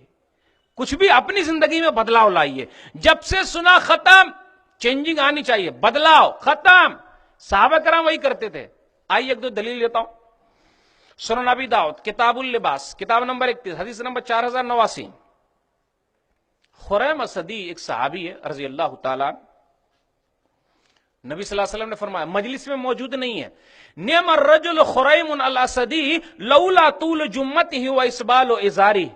کچھ بھی اپنی زندگی میں بدلاؤ لائیے. جب سے سنا ختم, چینجنگ آنی چاہیے, بدلاؤ ختم. صحابہ کرام وہی کرتے تھے. آئیے ایک دو دلیل لیتا ہوں. سنن ابی داؤد کتاب اللباس کتاب نمبر 31 حدیث نمبر 4089. خریم اسدی ایک صحابی ہے رضی اللہ تعالیٰ, نبی صلی اللہ علیہ وسلم نے فرمایا, مجلس میں موجود نہیں ہے, نعم الرجل خریم الاسدی لولا طول جمته واسبال ازاری.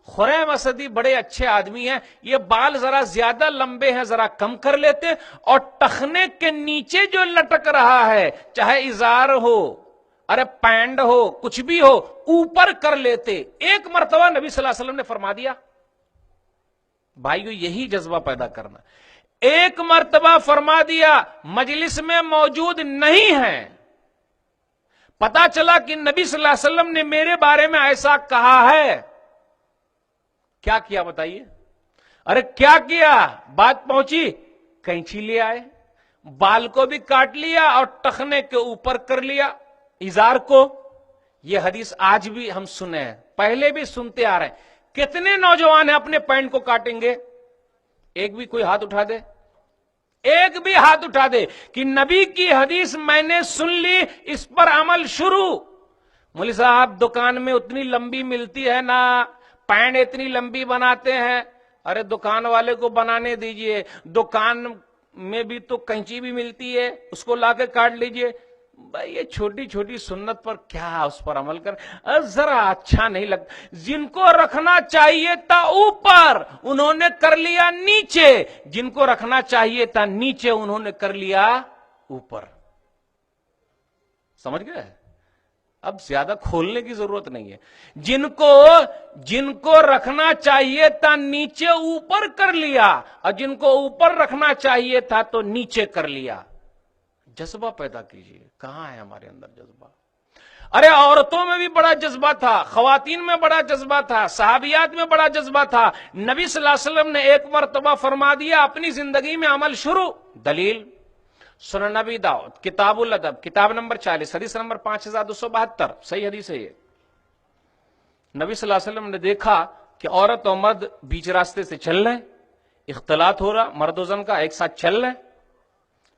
خریم اسدی بڑے اچھے آدمی ہیں, یہ بال ذرا زیادہ لمبے ہیں ذرا کم کر لیتے, اور ٹخنے کے نیچے جو لٹک رہا ہے چاہے ازار ہو ارے پینڈ ہو کچھ بھی ہو اوپر کر لیتے. ایک مرتبہ نبی صلی اللہ علیہ وسلم نے فرما دیا. بھائیو یہی جذبہ پیدا کرنا. ایک مرتبہ فرما دیا, مجلس میں موجود نہیں ہے, پتا چلا کہ نبی صلی اللہ علیہ وسلم نے میرے بارے میں ایسا کہا ہے, کیا کیا بتائیے؟ ارے کیا کیا, بات پہنچی, کینچی لے آئے, بال کو بھی کاٹ لیا اور ٹخنے کے اوپر کر لیا ازار کو. یہ حدیث آج بھی ہم سنے ہیں, پہلے بھی سنتے آ رہے ہیں. کتنے نوجوان ہیں اپنے پینٹ کو کاٹیں گے؟ ایک بھی کوئی ہاتھ اٹھا دے, ایک بھی ہاتھ اٹھا دے کہ نبی کی حدیث میں نے سن لی, اس پر عمل شروع. مولوی صاحب دکان میں اتنی لمبی ملتی ہے نا, پینٹ اتنی لمبی بناتے ہیں. ارے دکان والے کو بنانے دیجئے, دکان میں بھی تو کینچی بھی ملتی ہے, اس کو لا کے کاٹ لیجئے. بھائی یہ چھوٹی چھوٹی سنت پر کیا اس پر عمل کر, ذرا اچھا نہیں لگتا. جن کو رکھنا چاہیے تھا اوپر انہوں نے کر لیا نیچے, جن کو رکھنا چاہیے تھا نیچے انہوں نے کر لیا اوپر. سمجھ گئے؟ اب زیادہ کھولنے کی ضرورت نہیں ہے. جن کو رکھنا چاہیے تھا نیچے اوپر کر لیا, اور جن کو اوپر رکھنا چاہیے تھا تو نیچے کر لیا. جذبہ پیدا کیجیے. کہاں ہے ہمارے اندر جذبہ؟ ارے عورتوں میں بھی بڑا جذبہ تھا, خواتین میں بڑا جذبہ تھا, صحابیات میں بڑا جذبہ تھا. نبی صلی اللہ علیہ وسلم نے ایک مرتبہ فرما دیا, اپنی زندگی میں عمل شروع. دلیل سنن ابی داؤد کتاب الادب کتاب نمبر 40 حدیث نمبر 5272, صحیح حدیث ہے یہ. نبی صلی اللہ علیہ وسلم نے دیکھا کہ عورت اور مرد بیچ راستے سے چل رہے ہیں، اختلاط ہو رہا مرد و زن کا، ایک ساتھ چل رہے ہیں۔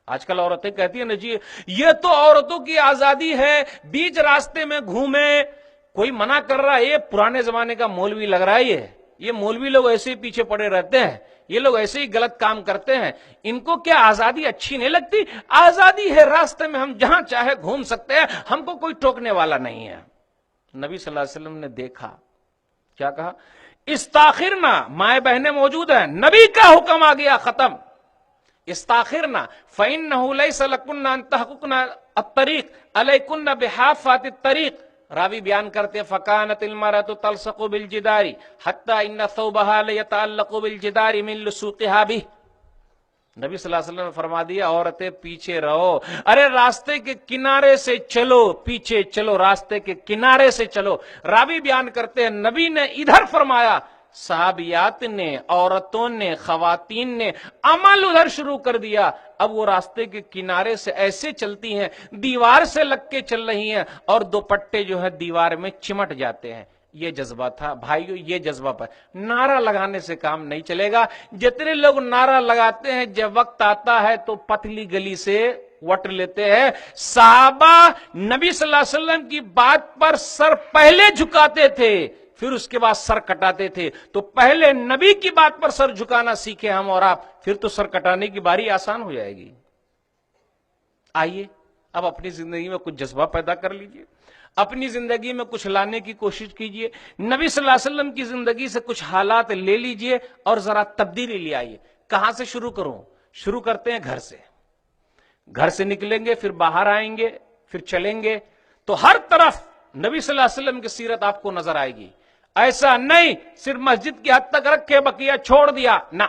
آج کل عورتیں کہتی ہیں نا جی یہ تو عورتوں کی آزادی ہے، بیچ راستے میں گھومیں، کوئی منع کر رہا ہے، یہ پرانے زمانے کا مولوی لگ رہا ہے، یہ مولوی لوگ ایسے ہی پیچھے پڑے رہتے ہیں، یہ لوگ ایسے ہی غلط کام کرتے ہیں، ان کو کیا آزادی اچھی نہیں لگتی؟ آزادی ہے، راستے میں ہم جہاں چاہے گھوم سکتے ہیں، ہم کو کوئی ٹوکنے والا نہیں ہے۔ نبی صلی اللہ علیہ وسلم نے دیکھا، کیا کہا؟ استاخرنا، مائیں بہنیں موجود ہیں، نبی کا حکم آ گیا، ختم۔ استاخرنا فإنه ليس لكن أن تحققن الطريق عليكن بحافات الطريق۔ راوی بیان کرتے فکانت المرأة تلصق بالجدار حتى ان ثوبها ليتعلق بالجدار من لصوقها به۔ نبی صلی اللہ علیہ وسلم نے فرما دیا عورتیں پیچھے رہو، ارے راستے کے کنارے سے چلو، پیچھے چلو، راستے کے کنارے سے چلو۔ راوی بیان کرتے ہیں نبی نے ادھر فرمایا، صحابیات نے، عورتوں نے، خواتین نے عمل ادھر شروع کر دیا، اب وہ راستے کے کنارے سے ایسے چلتی ہیں دیوار سے لگ کے چل رہی ہیں، اور دوپٹے جو ہے دیوار میں چمٹ جاتے ہیں۔ یہ جذبہ تھا بھائیو، یہ جذبہ پر نعرہ لگانے سے کام نہیں چلے گا۔ جتنے لوگ نعرہ لگاتے ہیں جب وقت آتا ہے تو پتلی گلی سے وٹ لیتے ہیں۔ صحابہ نبی صلی اللہ علیہ وسلم کی بات پر سر پہلے جھکاتے تھے، پھر اس کے بعد سر کٹاتے تھے۔ تو پہلے نبی کی بات پر سر جھکانا سیکھے ہم اور آپ، پھر تو سر کٹانے کی باری آسان ہو جائے گی۔ آئیے اب اپنی زندگی میں کچھ جذبہ پیدا کر لیجئے، اپنی زندگی میں کچھ لانے کی کوشش کیجئے، نبی صلی اللہ علیہ وسلم کی زندگی سے کچھ حالات لے لیجئے اور ذرا تبدیلی لے آئیے۔ کہاں سے شروع کروں؟ شروع کرتے ہیں گھر سے۔ گھر سے نکلیں گے، پھر باہر آئیں گے، پھر چلیں گے، تو ہر طرف نبی صلی اللہ علیہ وسلم کی سیرت آپ کو نظر آئے گی۔ ایسا نہیں صرف مسجد کی حد تک رکھے بقیہ چھوڑ دیا، نہ،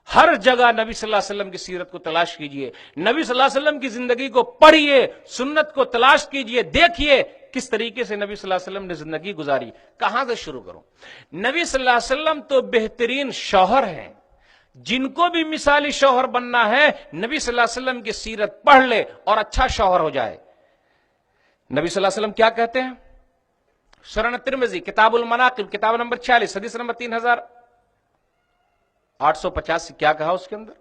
ہر جگہ نبی صلی اللہ علیہ وسلم کی سیرت کو تلاش کیجئے، نبی صلی اللہ علیہ وسلم کی زندگی کو پڑھیے، سنت کو تلاش کیجئے، دیکھیے کس طریقے سے نبی صلی اللہ علیہ وسلم نے زندگی گزاری۔ کہاں سے شروع کروں؟ نبی صلی اللہ علیہ وسلم تو بہترین شوہر ہیں، جن کو بھی مثالی شوہر بننا ہے نبی صلی اللہ علیہ وسلم کی سیرت پڑھ لے اور اچھا شوہر ہو جائے۔ نبی صلی اللہ علیہ وسلم کیا کہتے ہیں؟ سنن ترمذی کتاب المناقب کتاب نمبر 46 حدیث نمبر 3885، کیا کہا اس کے اندر؟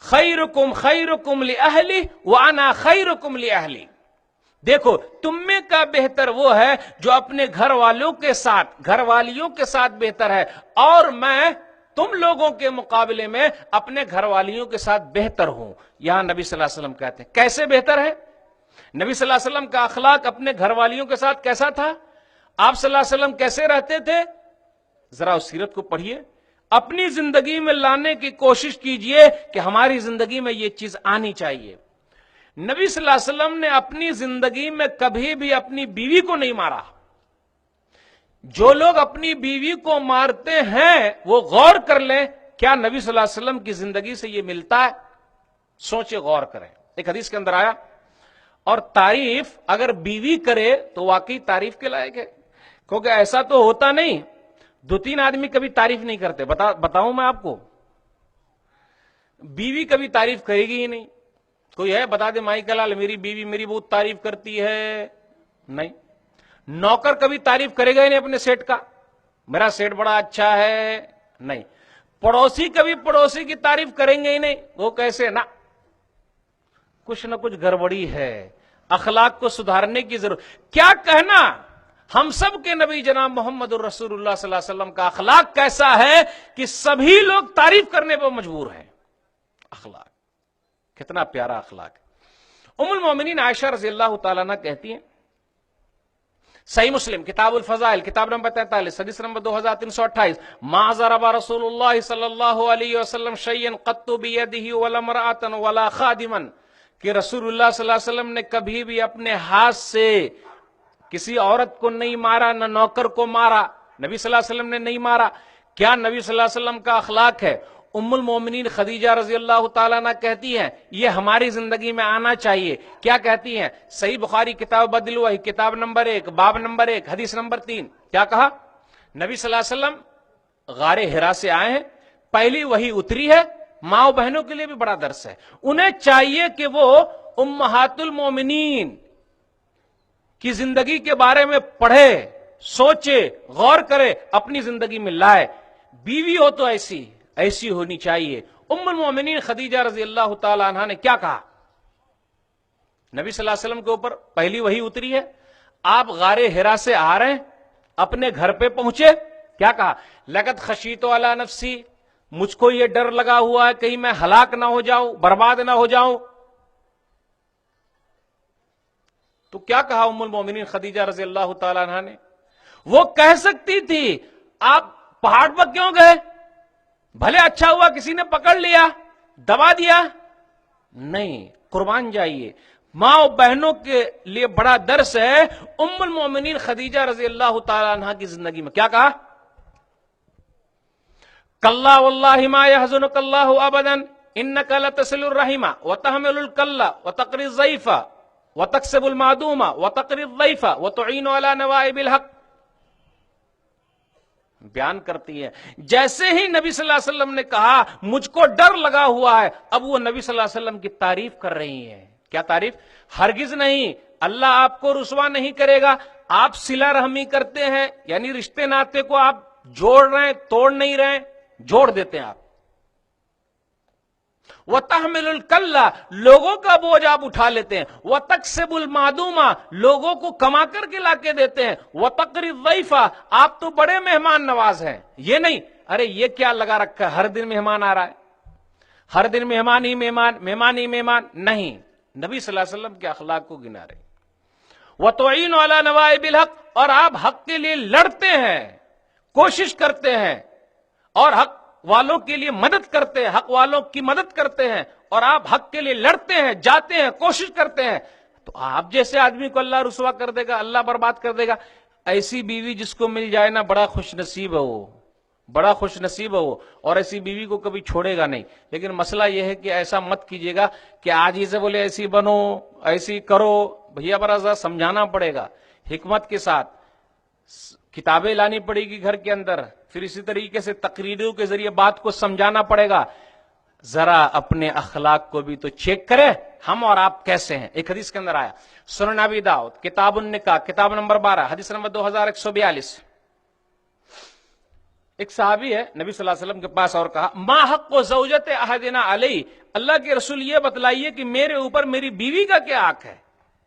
خیرکم خیرکم لأہلی وانا خیرکم لأہلی۔ دیکھو تم میں کا بہتر وہ ہے جو اپنے گھر والوں کے ساتھ، گھر والیوں کے ساتھ بہتر ہے، اور میں تم لوگوں کے مقابلے میں اپنے گھر والیوں کے ساتھ بہتر ہوں۔ یہاں نبی صلی اللہ علیہ وسلم کہتے ہیں کیسے بہتر ہے؟ نبی صلی اللہ علیہ وسلم کا اخلاق اپنے گھر والیوں کے ساتھ کیسا تھا؟ آپ صلی اللہ علیہ وسلم کیسے رہتے تھے؟ ذرا اس سیرت کو پڑھیے، اپنی زندگی میں لانے کی کوشش کیجئے کہ ہماری زندگی میں یہ چیز آنی چاہیے۔ نبی صلی اللہ علیہ وسلم نے اپنی زندگی میں کبھی بھی اپنی بیوی کو نہیں مارا۔ جو لوگ اپنی بیوی کو مارتے ہیں وہ غور کر لیں کیا نبی صلی اللہ علیہ وسلم کی زندگی سے یہ ملتا ہے؟ سوچے، غور کریں۔ ایک حدیث کے اندر آیا، اور تعریف اگر بیوی کرے تو واقعی تعریف کے لائق ہے، کیونکہ ایسا تو ہوتا نہیں 2-3 آدمی کبھی تعریف نہیں کرتے۔ بتاؤں میں آپ کو، بیوی کبھی تعریف کرے گی ہی نہیں۔ کوئی ہے بتا دے مائی کلال میری بیوی میری بہت تعریف کرتی ہے؟ نہیں۔ نوکر کبھی تعریف کرے گا ہی نہیں اپنے سیٹ کا، میرا سیٹ بڑا اچھا ہے؟ نہیں۔ پڑوسی کبھی پڑوسی کی تعریف کریں گے ہی نہیں، وہ کیسے؟ نہ، کچھ نہ کچھ گڑبڑی ہے، اخلاق کو سدھارنے کی ضرورت۔ کیا کہنا ہم سب کے نبی جناب محمد الرسول اللہ صلی اللہ علیہ وسلم کا اخلاق کیسا ہے کہ سبھی لوگ تعریف کرنے پر مجبور ہیں۔ اخلاق کتنا پیارا اخلاق ہے۔ ام المومنین عائشہ رضی اللہ تعالیٰ عنہ کہتی ہیں، صحیح مسلم کتاب الفضائل کتاب نمبر 43 حدیث نمبر 2328، ما ضرب رسول اللہ صلی اللہ علیہ وسلم شیئا قط بیدہ ولا امرأۃ ولا خادما، کہ رسول اللہ صلی اللہ علیہ وسلم نے کبھی بھی اپنے ہاتھ سے کسی عورت کو نہیں مارا، نہ نوکر کو مارا، نبی صلی اللہ علیہ وسلم نے نہیں مارا۔ کیا نبی صلی اللہ علیہ وسلم کا اخلاق ہے؟ ام المومنین خدیجہ رضی اللہ تعالیٰ عنہ کہتی ہیں یہ ہماری زندگی میں آنا چاہیے۔ کیا کہتی ہیں؟ صحیح بخاری کتاب بدل الوحی کتاب نمبر 1 باب نمبر 1 حدیث نمبر 3، کیا کہا؟ نبی صلی اللہ علیہ وسلم غار حرا سے آئے ہیں، پہلی وحی اتری ہے، ماں و بہنوں کے لیے بھی بڑا درس ہے، انہیں چاہیے کہ وہ امہات المومنین کی زندگی کے بارے میں پڑھے، سوچے، غور کرے، اپنی زندگی میں لائے. بیوی ہو تو ایسی ہونی چاہیے. ام المومنین خدیجہ رضی اللہ تعالی عنہا نے کیا کہا؟ نبی صلی اللہ علیہ وسلم کے اوپر پہلی وحی اتری ہے، آپ غار حرا سے آ رہے ہیں، اپنے گھر پہ پہنچے، کیا کہا؟ لقد خشیت علی نفسی، مجھ کو یہ ڈر لگا ہوا ہے کہیں میں ہلاک نہ ہو جاؤں، برباد نہ ہو جاؤں. تو کیا کہا ام المومنین خدیجہ رضی اللہ تعالی عنہا نے؟ وہ کہہ سکتی تھی آپ پہاڑ پر کیوں گئے، بھلے اچھا ہوا کسی نے پکڑ لیا، دبا دیا. نہیں، قربان جائیے. ماں و بہنوں کے لیے بڑا درس ہے. ام المومنین خدیجہ رضی اللہ تعالی عنہا کی زندگی میں کیا کہا؟ کلا واللہ ما یحزنک اللہ ابدا انک لتصل الرحم وتحمل الکل وتقری الضیف وتکسب المعدوم وتقری الضیف وتعین علی نوائب الحق. بیان کرتی ہے جیسے ہی نبی صلی اللہ علیہ وسلم نے کہا مجھ کو ڈر لگا ہوا ہے، اب وہ نبی صلی اللہ علیہ وسلم کی تعریف کر رہی ہیں. کیا تعریف؟ ہرگز نہیں، اللہ آپ کو رسوا نہیں کرے گا. آپ صلہ رحمی کرتے ہیں، یعنی رشتے ناطے کو آپ جوڑ رہے ہیں، توڑ نہیں رہے ہیں، جوڑ دیتے ہیں آپ. وَتَحْمِلُ الْكَلَّ، لوگوں کا بوجھ آپ اٹھا لیتے ہیں. وَتَكْسِبُ الْمَعْدُومَ، لوگوں کو کما کر کے لا کے دیتے ہیں. وَتَقْرِي الضَّيْفَ، آپ تو بڑے مہمان نواز ہیں. یہ نہیں ارے یہ کیا لگا رکھا ہے، ہر دن مہمان آ رہا ہے، ہر دن مہمان ہی مہمان، مہمان ہی مہمان. نہیں، نبی صلی اللہ علیہ وسلم کے اخلاق کو گنا رہے. وَتُعِينُ عَلَى نَوَائِبِ الْحَقِّ، اور آپ حق کے لیے لڑتے ہیں، کوشش کرتے ہیں، اور حق والوں کے لیے مدد کرتے ہیں، حق والوں کی مدد کرتے ہیں، اور آپ حق کے لیے لڑتے ہیں، جاتے ہیں، کوشش کرتے ہیں. تو آپ جیسے آدمی کو اللہ رسوا کر دے گا، اللہ برباد کر دے گا. ایسی بیوی جس کو مل جائے نا، بڑا خوش نصیب ہے وہ، بڑا خوش نصیب ہے وہ، اور ایسی بیوی کو کبھی چھوڑے گا نہیں. لیکن مسئلہ یہ ہے کہ ایسا مت کیجیے گا کہ آج ہی سے بولے ایسی بنو، ایسی کرو. بھیا برا ذرا سمجھانا پڑے گا حکمت کے ساتھ. کتابیں لانی پڑے گی گھر کے اندر، پھر اسی طریقے سے تقریروں کے ذریعے بات کو سمجھانا پڑے گا. ذرا اپنے اخلاق کو بھی تو چیک کرے ہم اور آپ کیسے ہیں. ایک حدیث کے اندر آیا، سنن ابی داؤد کتاب النکاح کتاب نمبر 12 حدیث نمبر 2142. ایک صحابی ہے نبی صلی اللہ علیہ وسلم کے پاس اور کہا ما حق و زوجت احدنا علی، اللہ کے رسول یہ بتلائیے کہ میرے اوپر میری بیوی کا کیا حق ہے.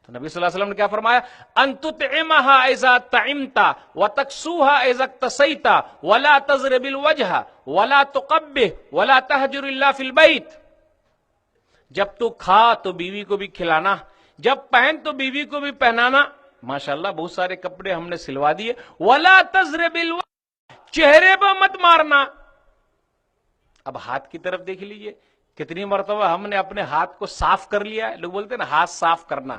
تو نبی صلی اللہ علیہ وسلم نے کیا فرمایا؟ ان تطعمها اذا طعمت وتكسوها اذا اكتسيت ولا تضرب الوجه ولا تقبح ولا تهجر الا في البيت. جب تو کھا تو بیوی کو بھی کھلانا، جب پہن تو بیوی کو بھی پہنانا. ماشاءاللہ بہت سارے کپڑے ہم نے سلوا دیے. ولا تضرب الوجه، چہرے پہ مت مارنا. اب ہاتھ کی طرف دیکھ لیجئے، کتنی مرتبہ ہم نے اپنے ہاتھ کو صاف کر لیا ہے. لوگ بولتے ہیں نا ہاتھ صاف کرنا.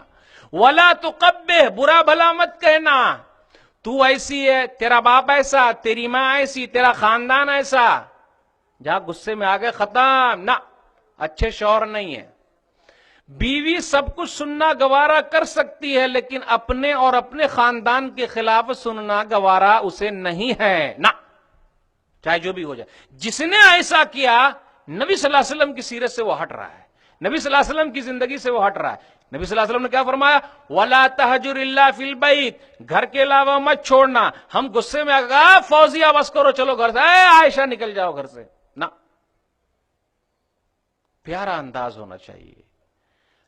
ولا تقبح، برا بھلا مت کہنا. تو ایسی ہے، تیرا باپ ایسا، تیری ماں ایسی، تیرا خاندان ایسا. جہاں غصے میں آگے ختم، نہ اچھے شوہر نہیں ہے. بیوی سب کچھ سننا گوارا کر سکتی ہے، لیکن اپنے اور اپنے خاندان کے خلاف سننا گوارا اسے نہیں ہے. نہ چاہے جو بھی ہو جائے. جس نے ایسا کیا نبی صلی اللہ علیہ وسلم کی سیرت سے وہ ہٹ رہا ہے، نبی صلی اللہ علیہ وسلم کی زندگی سے وہ ہٹ رہا ہے. نبی صلی اللہ علیہ وسلم نے کیا فرمایا؟ وَلَا تَهْجُرِ إِلَّا فِي الْبَيْتِ، گھر کے علاوہ مت چھوڑنا. ہم غصے میں آگا فوزیہ بس کرو چلو گھر سے، اے عائشہ نکل جاؤ گھر سے. نہ، پیارا انداز ہونا چاہیے.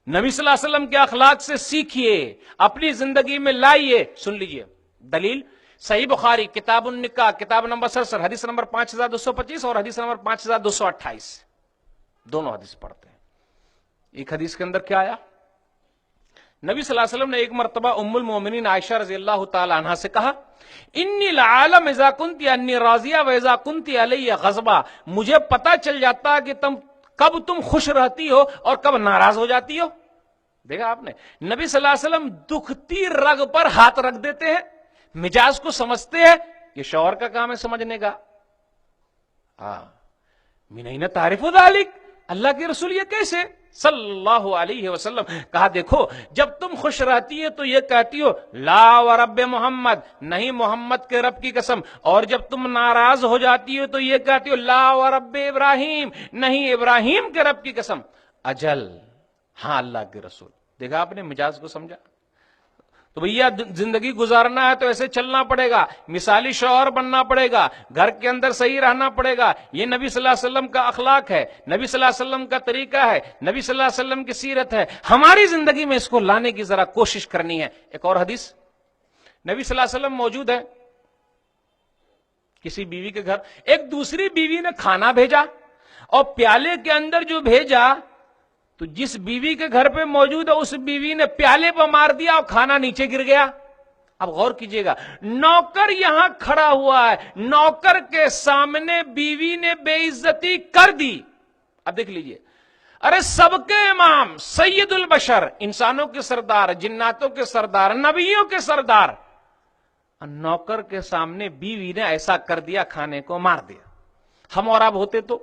نبی صلی اللہ علیہ وسلم کے اخلاق سے سیکھیے، اپنی زندگی میں لائیے. سن لیجئے دلیل، صحیح بخاری کتاب النکاح کتاب نمبر 67 حدیث نمبر 5225 اور حدیث نمبر 5228. دونوں حدیث پڑھتے ہیں. ایک حدیث کے اندر کیا آیا؟ نبی صلی اللہ علیہ وسلم نے ایک مرتبہ ام المومنین عائشہ رضی اللہ تعالی عنہا سے کہا انی لعالم اذا کنتی انی راضیہ و اذا کنتی علی غضبہ، مجھے پتا چل جاتا کہ کب تم خوش رہتی ہو اور کب ناراض ہو جاتی ہو. دیکھا آپ نے، نبی صلی اللہ علیہ وسلم دکھتی رگ پر ہاتھ رکھ دیتے ہیں، مزاج کو سمجھتے ہیں. یہ شوہر کا کام ہے سمجھنے کا. من این تعرف ذلک، اللہ کے رسول یہ کیسے صلی اللہ علیہ وسلم. کہا دیکھو جب تم خوش رہتی ہے تو یہ کہتی ہو لا ورب محمد، نہیں محمد کے رب کی قسم. اور جب تم ناراض ہو جاتی ہو تو یہ کہتی ہو لا ورب ابراہیم، نہیں ابراہیم کے رب کی قسم. اجل ہاں اللہ کے رسول. دیکھا آپ نے مجاز کو سمجھا. تو بھیا زندگی گزارنا ہے تو ایسے چلنا پڑے گا, مثالی شوہر بننا پڑے گا, گھر کے اندر صحیح رہنا پڑے گا. یہ نبی صلی اللہ علیہ وسلم کا اخلاق ہے, نبی صلی اللہ علیہ وسلم کا طریقہ ہے, نبی صلی اللہ علیہ وسلم کی سیرت ہے. ہماری زندگی میں اس کو لانے کی ذرا کوشش کرنی ہے. ایک اور حدیث, نبی صلی اللہ علیہ وسلم موجود ہے کسی بیوی کے گھر, ایک دوسری بیوی نے کھانا بھیجا اور پیالے کے اندر جو بھیجا تو جس بیوی کے گھر پہ موجود ہے اس بیوی نے پیالے پہ مار دیا اور کھانا نیچے گر گیا. اب غور کیجئے گا, نوکر یہاں کھڑا ہوا ہے, نوکر کے سامنے بیوی نے بے عزتی کر دی. اب دیکھ لیجئے, ارے سب کے امام, سید البشر, انسانوں کے سردار, جناتوں کے سردار, نبیوں کے سردار, نوکر کے سامنے بیوی نے ایسا کر دیا, کھانے کو مار دیا. ہم اور آپ ہوتے تو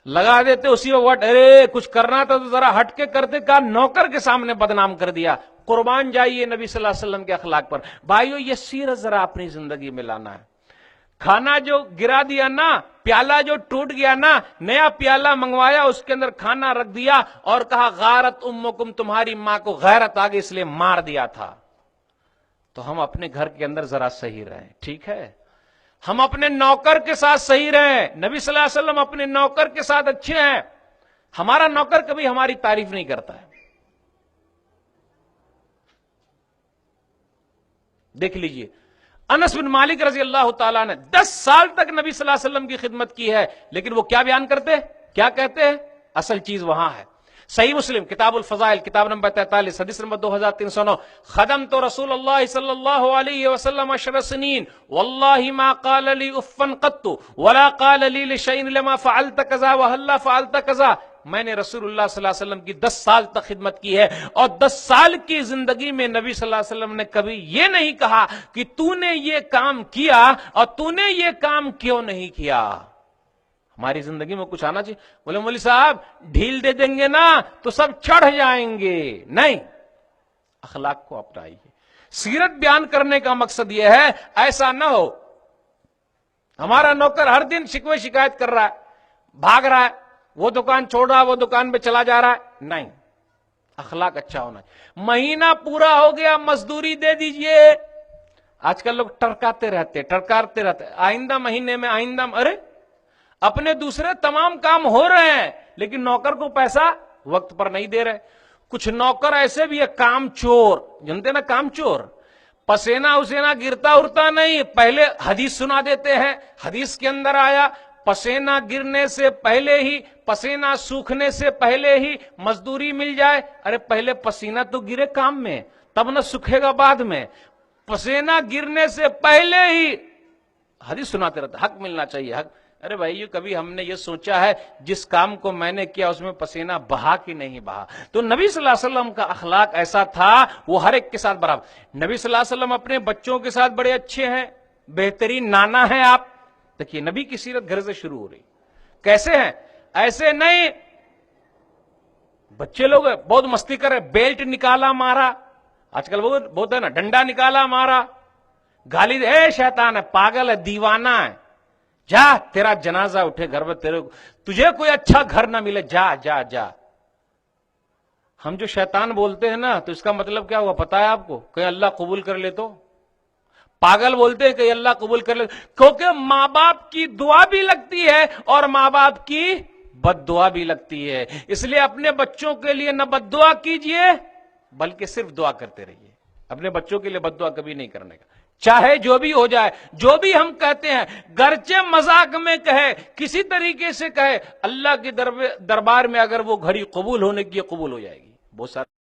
لگا دیتے اسی وقت, ارے کچھ کرنا تھا تو ذرا ہٹ کے کرتے, کہا نوکر کے سامنے بدنام کر دیا. قربان جائیے نبی صلی اللہ علیہ وسلم کے اخلاق پر. بھائیو یہ سیرت ذرا اپنی زندگی میں لانا ہے. کھانا جو گرا دیا نا, پیالہ جو ٹوٹ گیا نا, نیا پیالہ منگوایا, اس کے اندر کھانا رکھ دیا اور کہا غارت امکم, تمہاری ماں کو غیرت آ گئی اس لیے مار دیا تھا. تو ہم اپنے گھر کے اندر ذرا صحیح رہیں, ٹھیک ہے. ہم اپنے نوکر کے ساتھ صحیح رہیں. نبی صلی اللہ علیہ وسلم اپنے نوکر کے ساتھ اچھے ہیں. ہمارا نوکر کبھی ہماری تعریف نہیں کرتا ہے. دیکھ لیجئے, انس بن مالک رضی اللہ تعالیٰ نے 10 سال تک نبی صلی اللہ علیہ وسلم کی خدمت کی ہے, لیکن وہ کیا بیان کرتے, کیا کہتے ہیں, اصل چیز وہاں ہے. صحیح مسلم کتاب الفضائل کتاب نمبر 43 حدیث نمبر 2309, خدم تو رسول اللہ صلی اللہ علیہ وسلم 10 سنین واللہ ما قال لی افن قط ولا قال لی لشیء لما فعلت کذا وهلا فعلت کذا. میں نے رسول اللہ صلی اللہ علیہ وسلم کی 10 سال تک خدمت کی ہے, اور 10 سال کی زندگی میں نبی صلی اللہ علیہ وسلم نے کبھی یہ نہیں کہا کہ تو نے یہ کام کیا اور تو نے یہ کام کیوں نہیں کیا. ہماری زندگی میں کچھ آنا چاہیے. بولے مولوی صاحب ڈھیل دے دیں گے نا تو سب چڑھ جائیں گے. نہیں, اخلاق کو اپنائیے. سیرت بیان کرنے کا مقصد یہ ہے ایسا نہ ہو ہمارا نوکر ہر دن شکوے شکایت کر رہا ہے, بھاگ رہا ہے, وہ دکان چھوڑ رہا ہے, وہ دکان پہ چلا جا رہا ہے. نہیں, اخلاق اچھا ہونا ہے. مہینہ پورا ہو گیا, مزدوری دے دیجئے. آج کل لوگ ٹرکاتے رہتے, آئندہ مہینے میں, آئندہ, ارے اپنے دوسرے تمام کام ہو رہے ہیں لیکن نوکر کو پیسہ وقت پر نہیں دے رہے. کچھ نوکر ایسے بھی ہے کام چور, جانتے نا کام چور, پسینہ اسینہ گرتا ارتا نہیں, پہلے حدیث سنا دیتے ہیں. حدیث کے اندر آیا پسینہ گرنے سے پہلے ہی, پسینہ سوکھنے سے پہلے ہی مزدوری مل جائے. ارے پہلے پسینہ تو گرے کام میں, تب نہ سکھے گا بعد میں. پسینہ گرنے سے پہلے ہی حدیث سناتے رہتا, حق ملنا چاہیے, حق. ارے بھائی کبھی ہم نے یہ سوچا ہے جس کام کو میں نے کیا اس میں پسینہ بہا کہ نہیں بہا؟ تو نبی صلی اللہ علیہ وسلم کا اخلاق ایسا تھا, وہ ہر ایک کے ساتھ برابر. نبی صلی اللہ علیہ وسلم اپنے بچوں کے ساتھ بڑے اچھے ہیں, بہترین نانا ہیں آپ. دیکھیے نبی کی سیرت گھر سے شروع ہو رہی. کیسے ہیں؟ ایسے نہیں بچے لوگ بہت مستی کر رہے, بیلٹ نکالا مارا, آج کل بہت ہے نا, ڈنڈا نکالا مارا, گالی دے, اے شیطان ہے, پاگل ہے, دیوانہ ہے, جا تیرا جنازہ اٹھے گھر میں, تجھے کوئی اچھا گھر نہ ملے, جا جا جا. ہم جو شیطان بولتے ہیں نا تو اس کا مطلب کیا ہوا پتا ہے آپ کو؟ کہ اللہ قبول کر لے. تو پاگل بولتے ہیں کہ اللہ قبول کر لے, کیونکہ ماں باپ کی دعا بھی لگتی ہے اور ماں باپ کی بد دعا بھی لگتی ہے. اس لیے اپنے بچوں کے لیے نہ بد دعا کیجئے بلکہ صرف دعا کرتے رہیے. اپنے بچوں کے لیے بد دعا کبھی نہیں کرنے کا, چاہے جو بھی ہو جائے. جو بھی ہم کہتے ہیں گرچہ مذاق میں کہے, کسی طریقے سے کہے, اللہ کے دربار میں اگر وہ گھڑی قبول ہونے کی قبول ہو جائے گی. بہت سارے